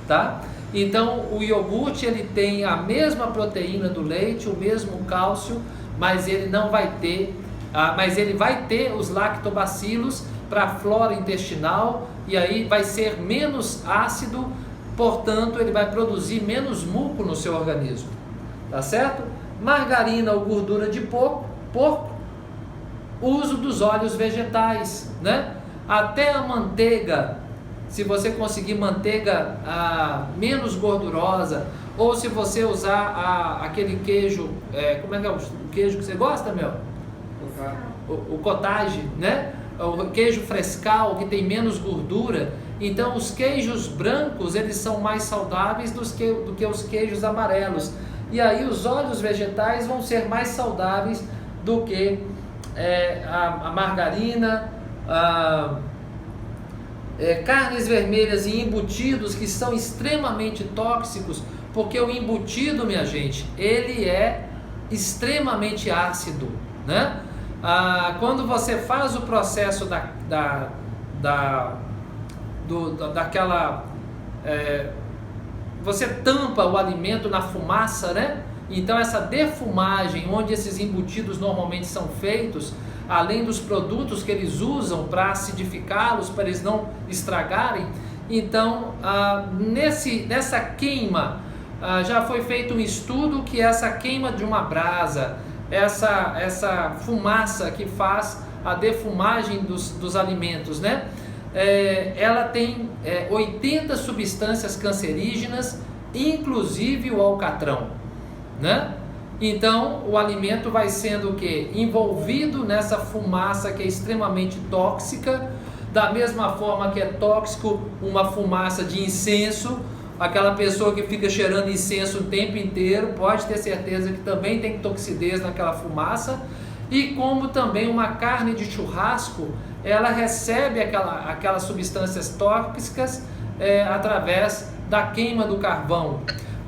tá? Então o iogurte, ele tem a mesma proteína do leite, o mesmo cálcio, mas ele não vai ter, mas ele vai ter os lactobacilos para a flora intestinal, e aí vai ser menos ácido, portanto ele vai produzir menos muco no seu organismo, tá certo? Margarina ou gordura de porco, uso dos óleos vegetais, né? Até a manteiga, se você conseguir manteiga menos gordurosa, ou se você usar aquele queijo, como é que é o queijo que você gosta, meu? O cottage, né? O queijo frescal, que tem menos gordura. Então os queijos brancos, eles são mais saudáveis do que os queijos amarelos, e aí os óleos vegetais vão ser mais saudáveis do que a margarina, carnes vermelhas e embutidos, que são extremamente tóxicos, porque o embutido, minha gente, ele é extremamente ácido, né? Quando você faz o processo você tampa o alimento na fumaça, né? Então essa defumagem, onde esses embutidos normalmente são feitos, além dos produtos que eles usam para acidificá-los, para eles não estragarem, então nessa queima, já foi feito um estudo que essa queima de uma brasa, essa fumaça que faz a defumagem dos alimentos, né? Ela tem 80 substâncias cancerígenas, inclusive o alcatrão, né? Então o alimento vai sendo o quê? Envolvido nessa fumaça que é extremamente tóxica, da mesma forma que é tóxico uma fumaça de incenso. Aquela pessoa que fica cheirando incenso o tempo inteiro, pode ter certeza que também tem toxidez naquela fumaça. E como também uma carne de churrasco, ela recebe aquelas substâncias tóxicas, através da queima do carvão.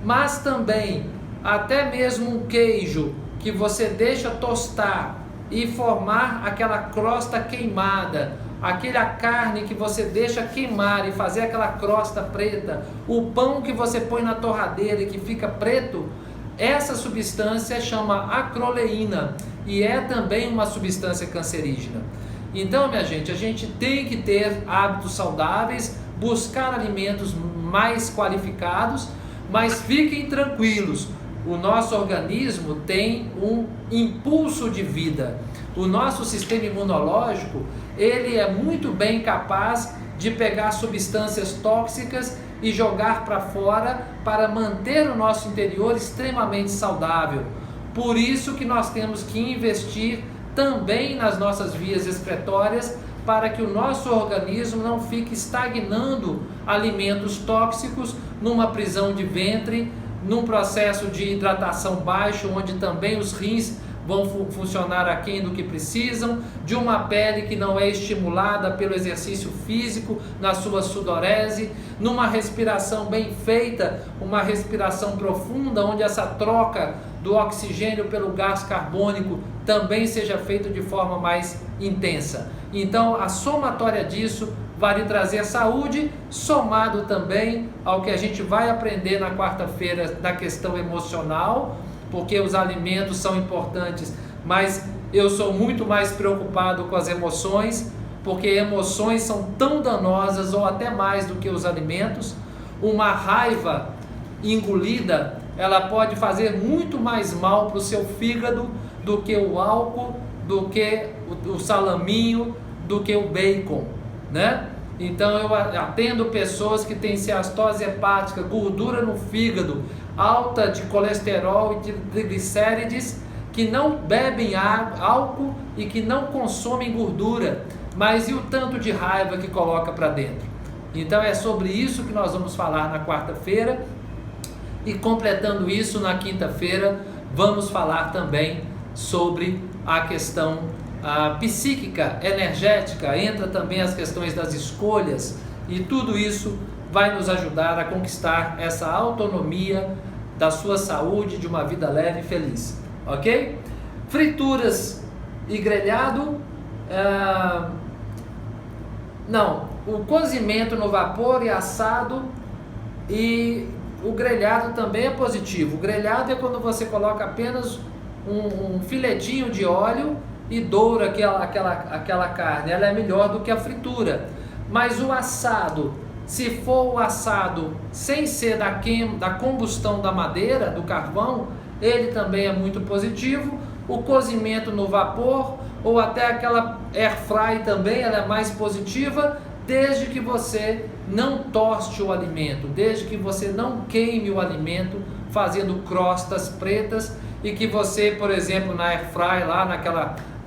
Mas também, até mesmo um queijo que você deixa tostar e formar aquela crosta queimada, aquela carne que você deixa queimar e fazer aquela crosta preta, o pão que você põe na torradeira e que fica preto, essa substância chama acroleína e é também uma substância cancerígena. Então, minha gente, a gente tem que ter hábitos saudáveis, buscar alimentos mais qualificados, mas fiquem tranquilos, o nosso organismo tem um impulso de vida. O nosso sistema imunológico, ele é muito bem capaz de pegar substâncias tóxicas e jogar para fora para manter o nosso interior extremamente saudável. Por isso que nós temos que investir também nas nossas vias excretórias para que o nosso organismo não fique estagnando alimentos tóxicos numa prisão de ventre, num processo de hidratação baixo, onde também os rins vão funcionar aquém do que precisam, de uma pele que não é estimulada pelo exercício físico na sua sudorese, numa respiração bem feita, uma respiração profunda, onde essa troca do oxigênio pelo gás carbônico também seja feita de forma mais intensa. Então, a somatória disso vai lhe trazer saúde, somado também ao que a gente vai aprender na quarta-feira da questão emocional, porque os alimentos são importantes, mas eu sou muito mais preocupado com as emoções, porque emoções são tão danosas ou até mais do que os alimentos. Uma raiva engolida, ela pode fazer muito mais mal para o seu fígado do que o álcool, do que o salaminho, do que o bacon, né? Então eu atendo pessoas que têm ciastose hepática, gordura no fígado, alta de colesterol e de triglicérides, que não bebem álcool e que não consomem gordura, mas e o tanto de raiva que coloca para dentro? Então é sobre isso que nós vamos falar na quarta-feira, e completando isso na quinta-feira vamos falar também sobre a questão psíquica, energética, entra também as questões das escolhas, e tudo isso vai nos ajudar a conquistar essa autonomia da sua saúde, de uma vida leve e feliz, ok? Frituras e grelhado, não, o cozimento no vapor e assado, e o grelhado também é positivo. O grelhado é quando você coloca apenas um filetinho de óleo e doura aquela carne, ela é melhor do que a fritura. Mas o assado, se for o assado sem ser da combustão da madeira, do carvão, ele também é muito positivo. O cozimento no vapor ou até aquela air fry também, ela é mais positiva, desde que você não toste o alimento, desde que você não queime o alimento fazendo crostas pretas, e que você, por exemplo, na air fry, lá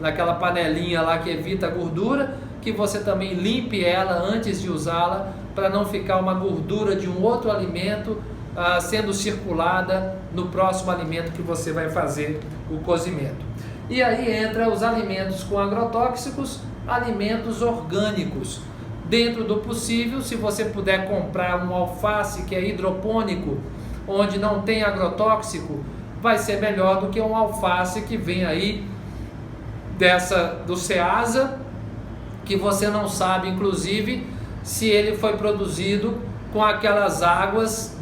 naquela panelinha lá que evita a gordura, que você também limpe ela antes de usá-la, para não ficar uma gordura de um outro alimento sendo circulada no próximo alimento que você vai fazer o cozimento. E aí entra os alimentos com agrotóxicos, alimentos orgânicos. Dentro do possível, se você puder comprar um alface que é hidropônico, onde não tem agrotóxico, vai ser melhor do que um alface que vem aí do Ceasa, que você não sabe, inclusive, se ele foi produzido com aquelas águas,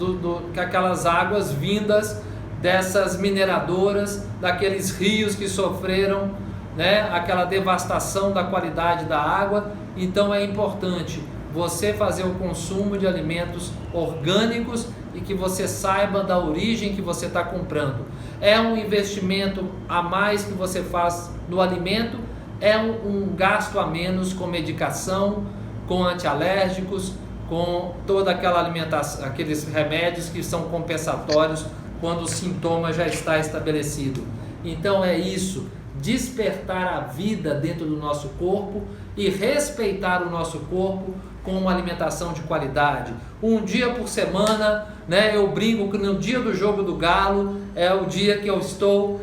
aquelas águas vindas dessas mineradoras, daqueles rios que sofreram, né, aquela devastação da qualidade da água. Então é importante você fazer o consumo de alimentos orgânicos e que você saiba da origem que você está comprando. É um investimento a mais que você faz no alimento, é um gasto a menos com medicação, com antialérgicos, com toda aquela alimentação, aqueles remédios que são compensatórios quando o sintoma já está estabelecido. Então é isso, despertar a vida dentro do nosso corpo e respeitar o nosso corpo com uma alimentação de qualidade. Um dia por semana, né, eu brinco que no dia do jogo do Galo é o dia que eu estou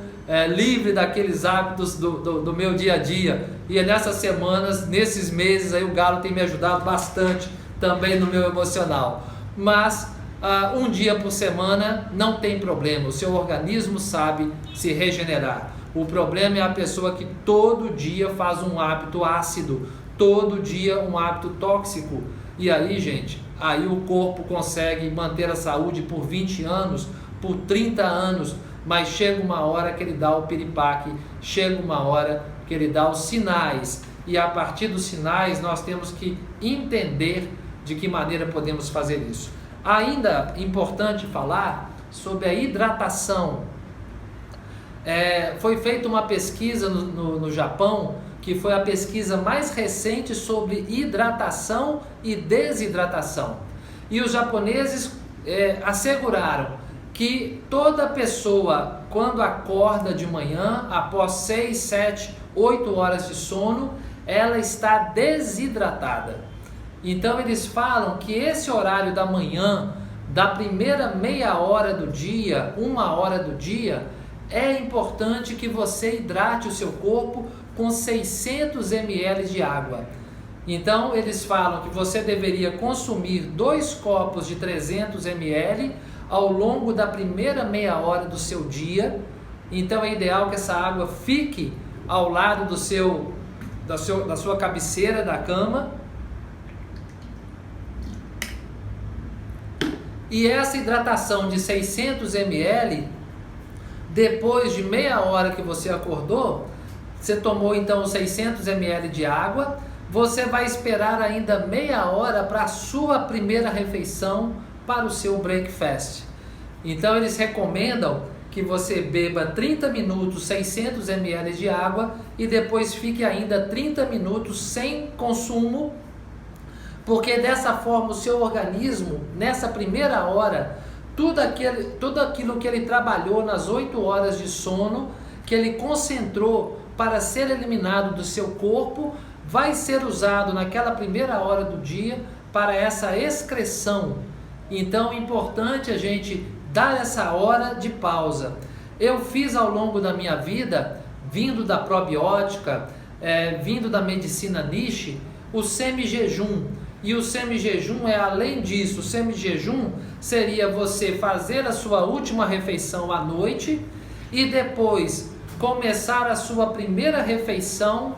livre daqueles hábitos do meu dia a dia, e é nessas semanas, nesses meses aí o Galo tem me ajudado bastante, também no meu emocional. Mas um dia por semana não tem problema, o seu organismo sabe se regenerar. O problema é a pessoa que todo dia faz um hábito ácido, todo dia um hábito tóxico. E aí, gente, aí o corpo consegue manter a saúde por 20 anos, por 30 anos, mas chega uma hora que ele dá o piripaque, chega uma hora que ele dá os sinais. E a partir dos sinais nós temos que entender de que maneira podemos fazer isso. Ainda importante falar sobre a hidratação. Foi feita uma pesquisa no Japão, que foi a pesquisa mais recente sobre hidratação e desidratação. E os japoneses asseguraram que toda pessoa, quando acorda de manhã, após 6, 7, 8 horas de sono, ela está desidratada. Então eles falam que esse horário da manhã, da primeira meia hora do dia, 1 hora do dia, é importante que você hidrate o seu corpo com 600 ml de água. Então eles falam que você deveria consumir 2 copos de 300 ml ao longo da primeira meia hora do seu dia. Então é ideal que essa água fique ao lado da sua cabeceira da cama. E essa hidratação de 600 ml, depois de meia hora que você acordou, você tomou então 600 ml de água, você vai esperar ainda meia hora para a sua primeira refeição, para o seu breakfast. Então eles recomendam que você beba 30 minutos 600 ml de água e depois fique ainda 30 minutos sem consumo, porque dessa forma o seu organismo, nessa primeira hora, tudo aquilo que ele trabalhou nas 8 horas de sono, que ele concentrou para ser eliminado do seu corpo, vai ser usado naquela primeira hora do dia para essa excreção. Então é importante a gente dar essa hora de pausa. Eu fiz ao longo da minha vida, vindo da probiótica, vindo da medicina Nishi, o semi-jejum. E o semi-jejum é além disso. O semi-jejum seria você fazer a sua última refeição à noite e depois começar a sua primeira refeição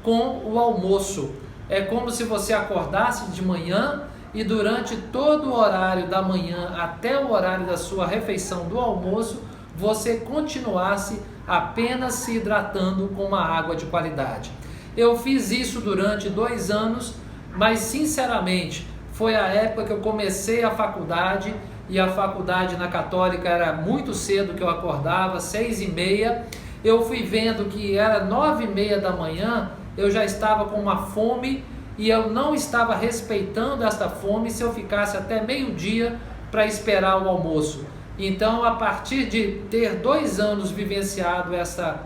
com o almoço. É como se você acordasse de manhã e durante todo o horário da manhã até o horário da sua refeição do almoço, você continuasse apenas se hidratando com uma água de qualidade. Eu fiz isso durante 2 anos, mas sinceramente foi a época que eu comecei a faculdade, e a faculdade na Católica era muito cedo que eu acordava, 6h30, eu fui vendo que era 9h30 da manhã, eu já estava com uma fome e eu não estava respeitando esta fome se eu ficasse até meio-dia para esperar o almoço. Então, a partir de ter 2 anos vivenciado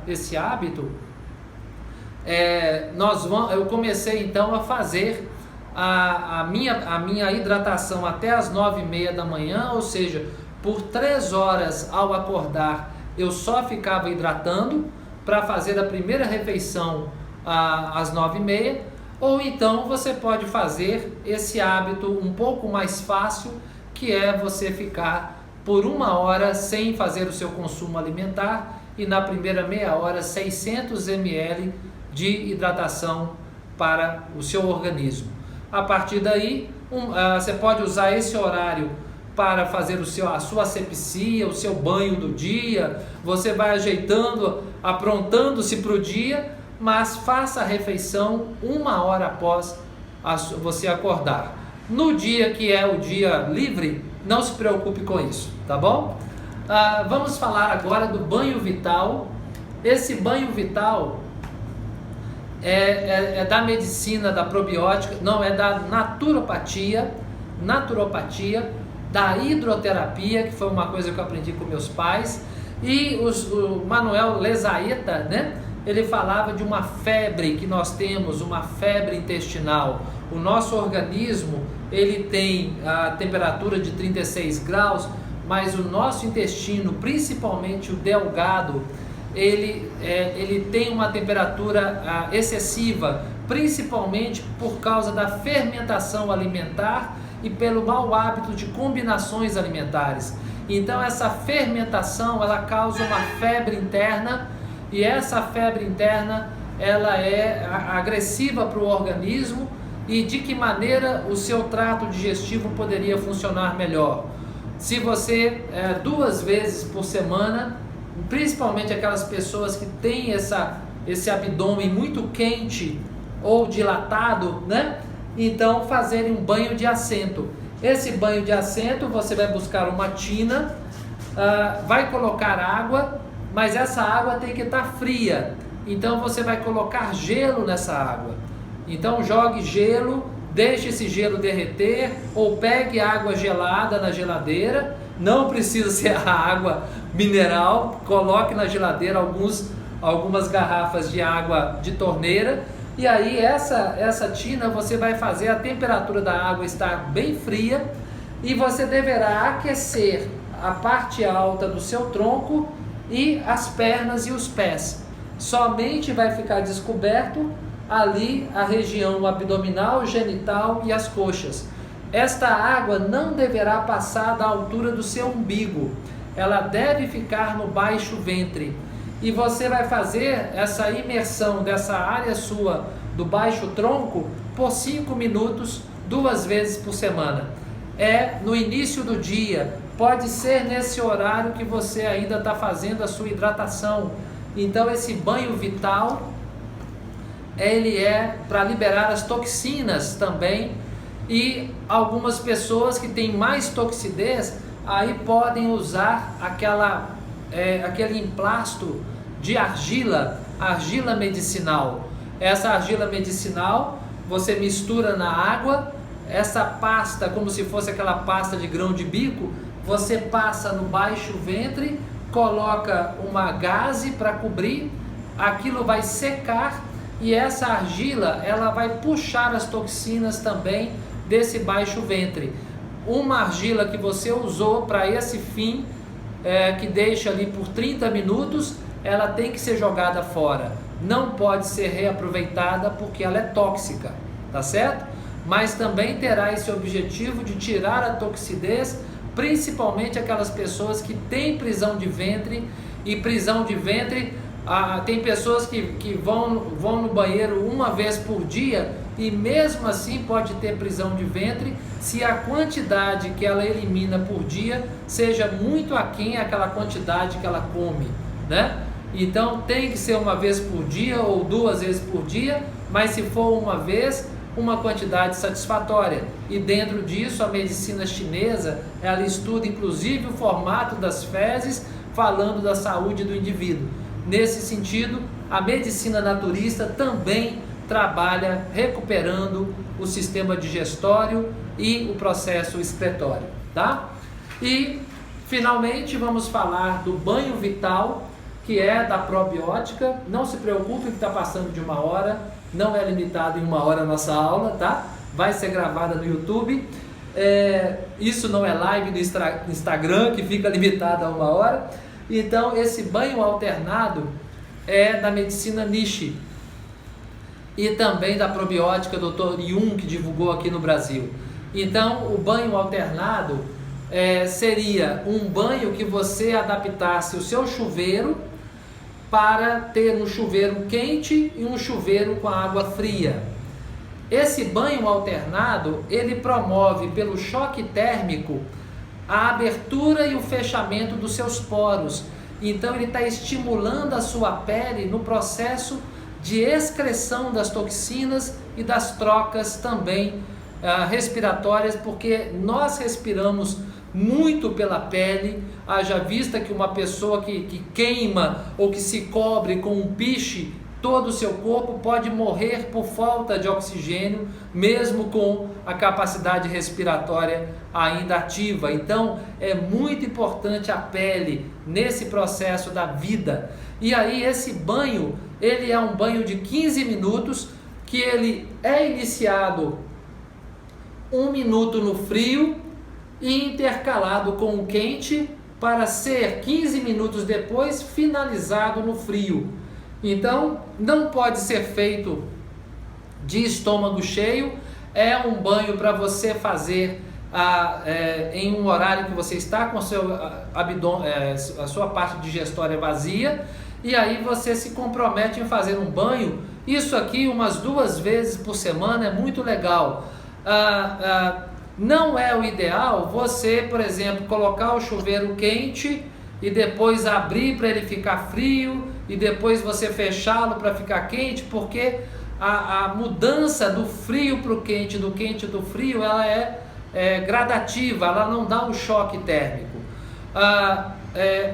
esse hábito, eu comecei então a fazer a minha hidratação até as 9h30 da manhã, ou seja, por 3 horas ao acordar eu só ficava hidratando para fazer a primeira refeição às 9h30, ou então você pode fazer esse hábito um pouco mais fácil, que é você ficar por 1 hora sem fazer o seu consumo alimentar e na primeira meia hora 600 ml de hidratação para o seu organismo. A partir daí, você pode usar esse horário para fazer a sua asepsia, o seu banho do dia, você vai ajeitando, aprontando-se para o dia, mas faça a refeição 1 hora após você acordar. No dia que é o dia livre, não se preocupe com isso, tá bom? Vamos falar agora do banho vital. Esse banho vital é da medicina, da probiótica, não, é da naturopatia, da hidroterapia, que foi uma coisa que eu aprendi com meus pais, e o Manuel Lezaeta, né? Ele falava de uma febre que nós temos, uma febre intestinal. O nosso organismo, ele tem a temperatura de 36 graus, mas o nosso intestino, principalmente o delgado, ele tem uma temperatura excessiva, principalmente por causa da fermentação alimentar e pelo mau hábito de combinações alimentares. Então essa fermentação, ela causa uma febre interna, e essa febre interna, ela é agressiva para o organismo. E de que maneira o seu trato digestivo poderia funcionar melhor? Se você 2 vezes por semana, principalmente aquelas pessoas que têm esse abdômen muito quente ou dilatado, né? Então fazerem um banho de assento. Esse banho de assento, você vai buscar uma tina, vai colocar água, mas essa água tem que estar fria. Então você vai colocar gelo nessa água. Então jogue gelo, deixe esse gelo derreter, ou pegue água gelada na geladeira. Não precisa ser a água mineral, coloque na geladeira algumas garrafas de água de torneira. E aí essa tina, você vai fazer a temperatura da água estar bem fria, e você deverá aquecer a parte alta do seu tronco e as pernas e os pés. Somente vai ficar descoberto ali a região abdominal, genital e as coxas. Esta água não deverá passar da altura do seu umbigo, ela deve ficar no baixo ventre. E você vai fazer essa imersão dessa área sua do baixo tronco por 5 minutos, 2 vezes por semana. É no início do dia, pode ser nesse horário que você ainda está fazendo a sua hidratação. Então esse banho vital, ele é para liberar as toxinas também, e algumas pessoas que têm mais toxidez, aí podem usar aquele emplasto de argila medicinal. Essa argila medicinal, você mistura na água, essa pasta, como se fosse aquela pasta de grão de bico, você passa no baixo ventre, coloca uma gaze para cobrir, aquilo vai secar, e essa argila, ela vai puxar as toxinas também desse baixo ventre. Uma argila que você usou para esse fim, que deixa ali por 30 minutos, ela tem que ser jogada fora. Não pode ser reaproveitada porque ela é tóxica, tá certo? Mas também terá esse objetivo de tirar a toxidez, principalmente aquelas pessoas que têm prisão de ventre. E prisão de ventre, tem pessoas que vão no banheiro 1 vez por dia, e mesmo assim pode ter prisão de ventre se a quantidade que ela elimina por dia seja muito aquém aquela quantidade que ela come, né? Então tem que ser 1 vez por dia ou 2 vezes por dia, mas se for 1 vez, uma quantidade satisfatória. E dentro disso, a medicina chinesa, ela estuda inclusive o formato das fezes, falando da saúde do indivíduo. Nesse sentido, a medicina naturista também trabalha recuperando o sistema digestório e o processo excretório, tá? E finalmente vamos falar do banho vital, que é da probiótica. Não se preocupe que está passando de 1 hora, não é limitado em 1 hora a nossa aula, tá? Vai ser gravada no YouTube. Isso não é live no Instagram, que fica limitado a 1 hora. Então esse banho alternado é da medicina Nishi e também da probiótica Dr. Yun, que divulgou aqui no Brasil. Então o banho alternado seria um banho que você adaptasse o seu chuveiro para ter um chuveiro quente e um chuveiro com água fria. Esse banho alternado, ele promove pelo choque térmico a abertura e o fechamento dos seus poros. Então ele está estimulando a sua pele no processo de excreção das toxinas e das trocas também respiratórias, porque nós respiramos muito pela pele. Haja vista que uma pessoa que queima ou que se cobre com um piche todo o seu corpo pode morrer por falta de oxigênio, mesmo com a capacidade respiratória ainda ativa. Então é muito importante a pele nesse processo da vida. E aí esse banho, ele é um banho de 15 minutos, que ele é iniciado 1 minuto no frio e intercalado com o quente para ser 15 minutos depois finalizado no frio. Então, não pode ser feito de estômago cheio. É um banho para você fazer em um horário que você está com seu abdômen, a sua parte digestória vazia, e aí você se compromete em fazer um banho. Isso aqui umas 2 vezes por semana é muito legal. Não é o ideal você, por exemplo, colocar o chuveiro quente e depois abrir para ele ficar frio e depois você fechá-lo para ficar quente, porque a mudança do frio para o quente, do quente para o frio, ela é gradativa, ela não dá um choque térmico.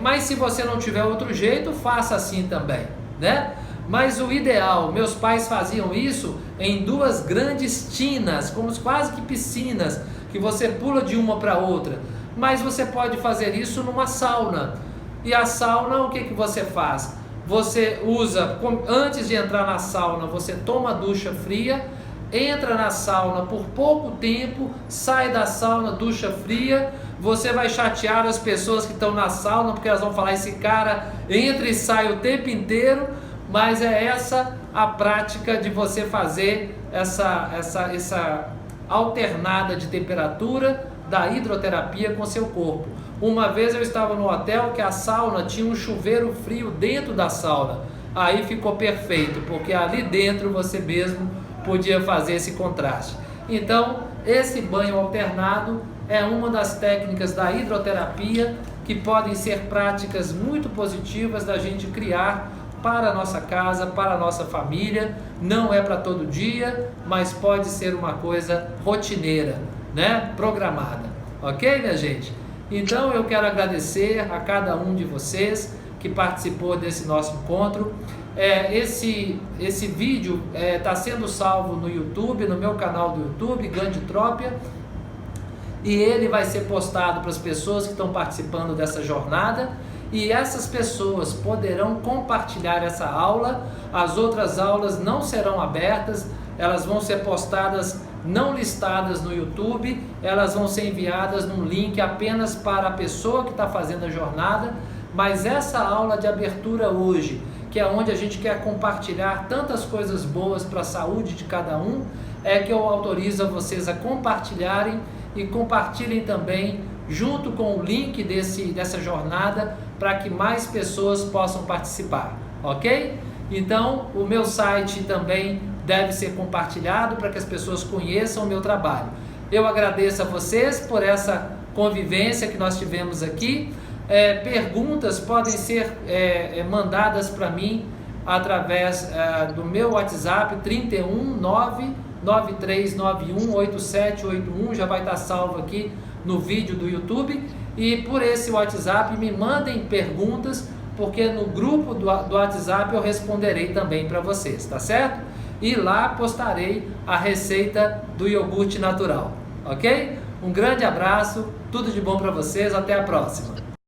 Mas se você não tiver outro jeito, faça assim também, né? Mas o ideal, meus pais faziam isso em 2 grandes tinas, como quase que piscinas, que você pula de uma para outra. Mas você pode fazer isso numa sauna. E a sauna, o que você faz? Você usa, antes de entrar na sauna, você toma ducha fria, entra na sauna por pouco tempo, sai da sauna, ducha fria. Você vai chatear as pessoas que estão na sauna, porque elas vão falar, esse cara entra e sai o tempo inteiro. Mas é essa a prática de você fazer essa alternada de temperatura da hidroterapia com seu corpo. Uma vez eu estava no hotel que a sauna tinha um chuveiro frio dentro da sauna. Aí ficou perfeito, porque ali dentro você mesmo podia fazer esse contraste. Então, esse banho alternado é uma das técnicas da hidroterapia que podem ser práticas muito positivas da gente criar para a nossa casa, para a nossa família. Não é para todo dia, mas pode ser uma coisa rotineira, né? Programada. Ok, minha gente? Então eu quero agradecer a cada um de vocês que participou desse nosso encontro. Esse vídeo está sendo salvo no YouTube, no meu canal do YouTube, Ganditrópia, e ele vai ser postado para as pessoas que estão participando dessa jornada. E essas pessoas poderão compartilhar essa aula. As outras aulas não serão abertas, elas vão ser postadas, não listadas no YouTube, elas vão ser enviadas num link apenas para a pessoa que está fazendo a jornada. Mas essa aula de abertura hoje, que é onde a gente quer compartilhar tantas coisas boas para a saúde de cada um, é que eu autorizo a vocês a compartilharem, e compartilhem também junto com o link dessa jornada, para que mais pessoas possam participar, ok? Então, o meu site também deve ser compartilhado para que as pessoas conheçam o meu trabalho. Eu agradeço a vocês por essa convivência que nós tivemos aqui. Perguntas podem ser mandadas para mim através do meu WhatsApp 31993918781, já vai estar salvo aqui no vídeo do YouTube. E por esse WhatsApp me mandem perguntas, porque no grupo do WhatsApp eu responderei também para vocês, tá certo? E lá postarei a receita do iogurte natural, ok? Um grande abraço, tudo de bom para vocês, até a próxima!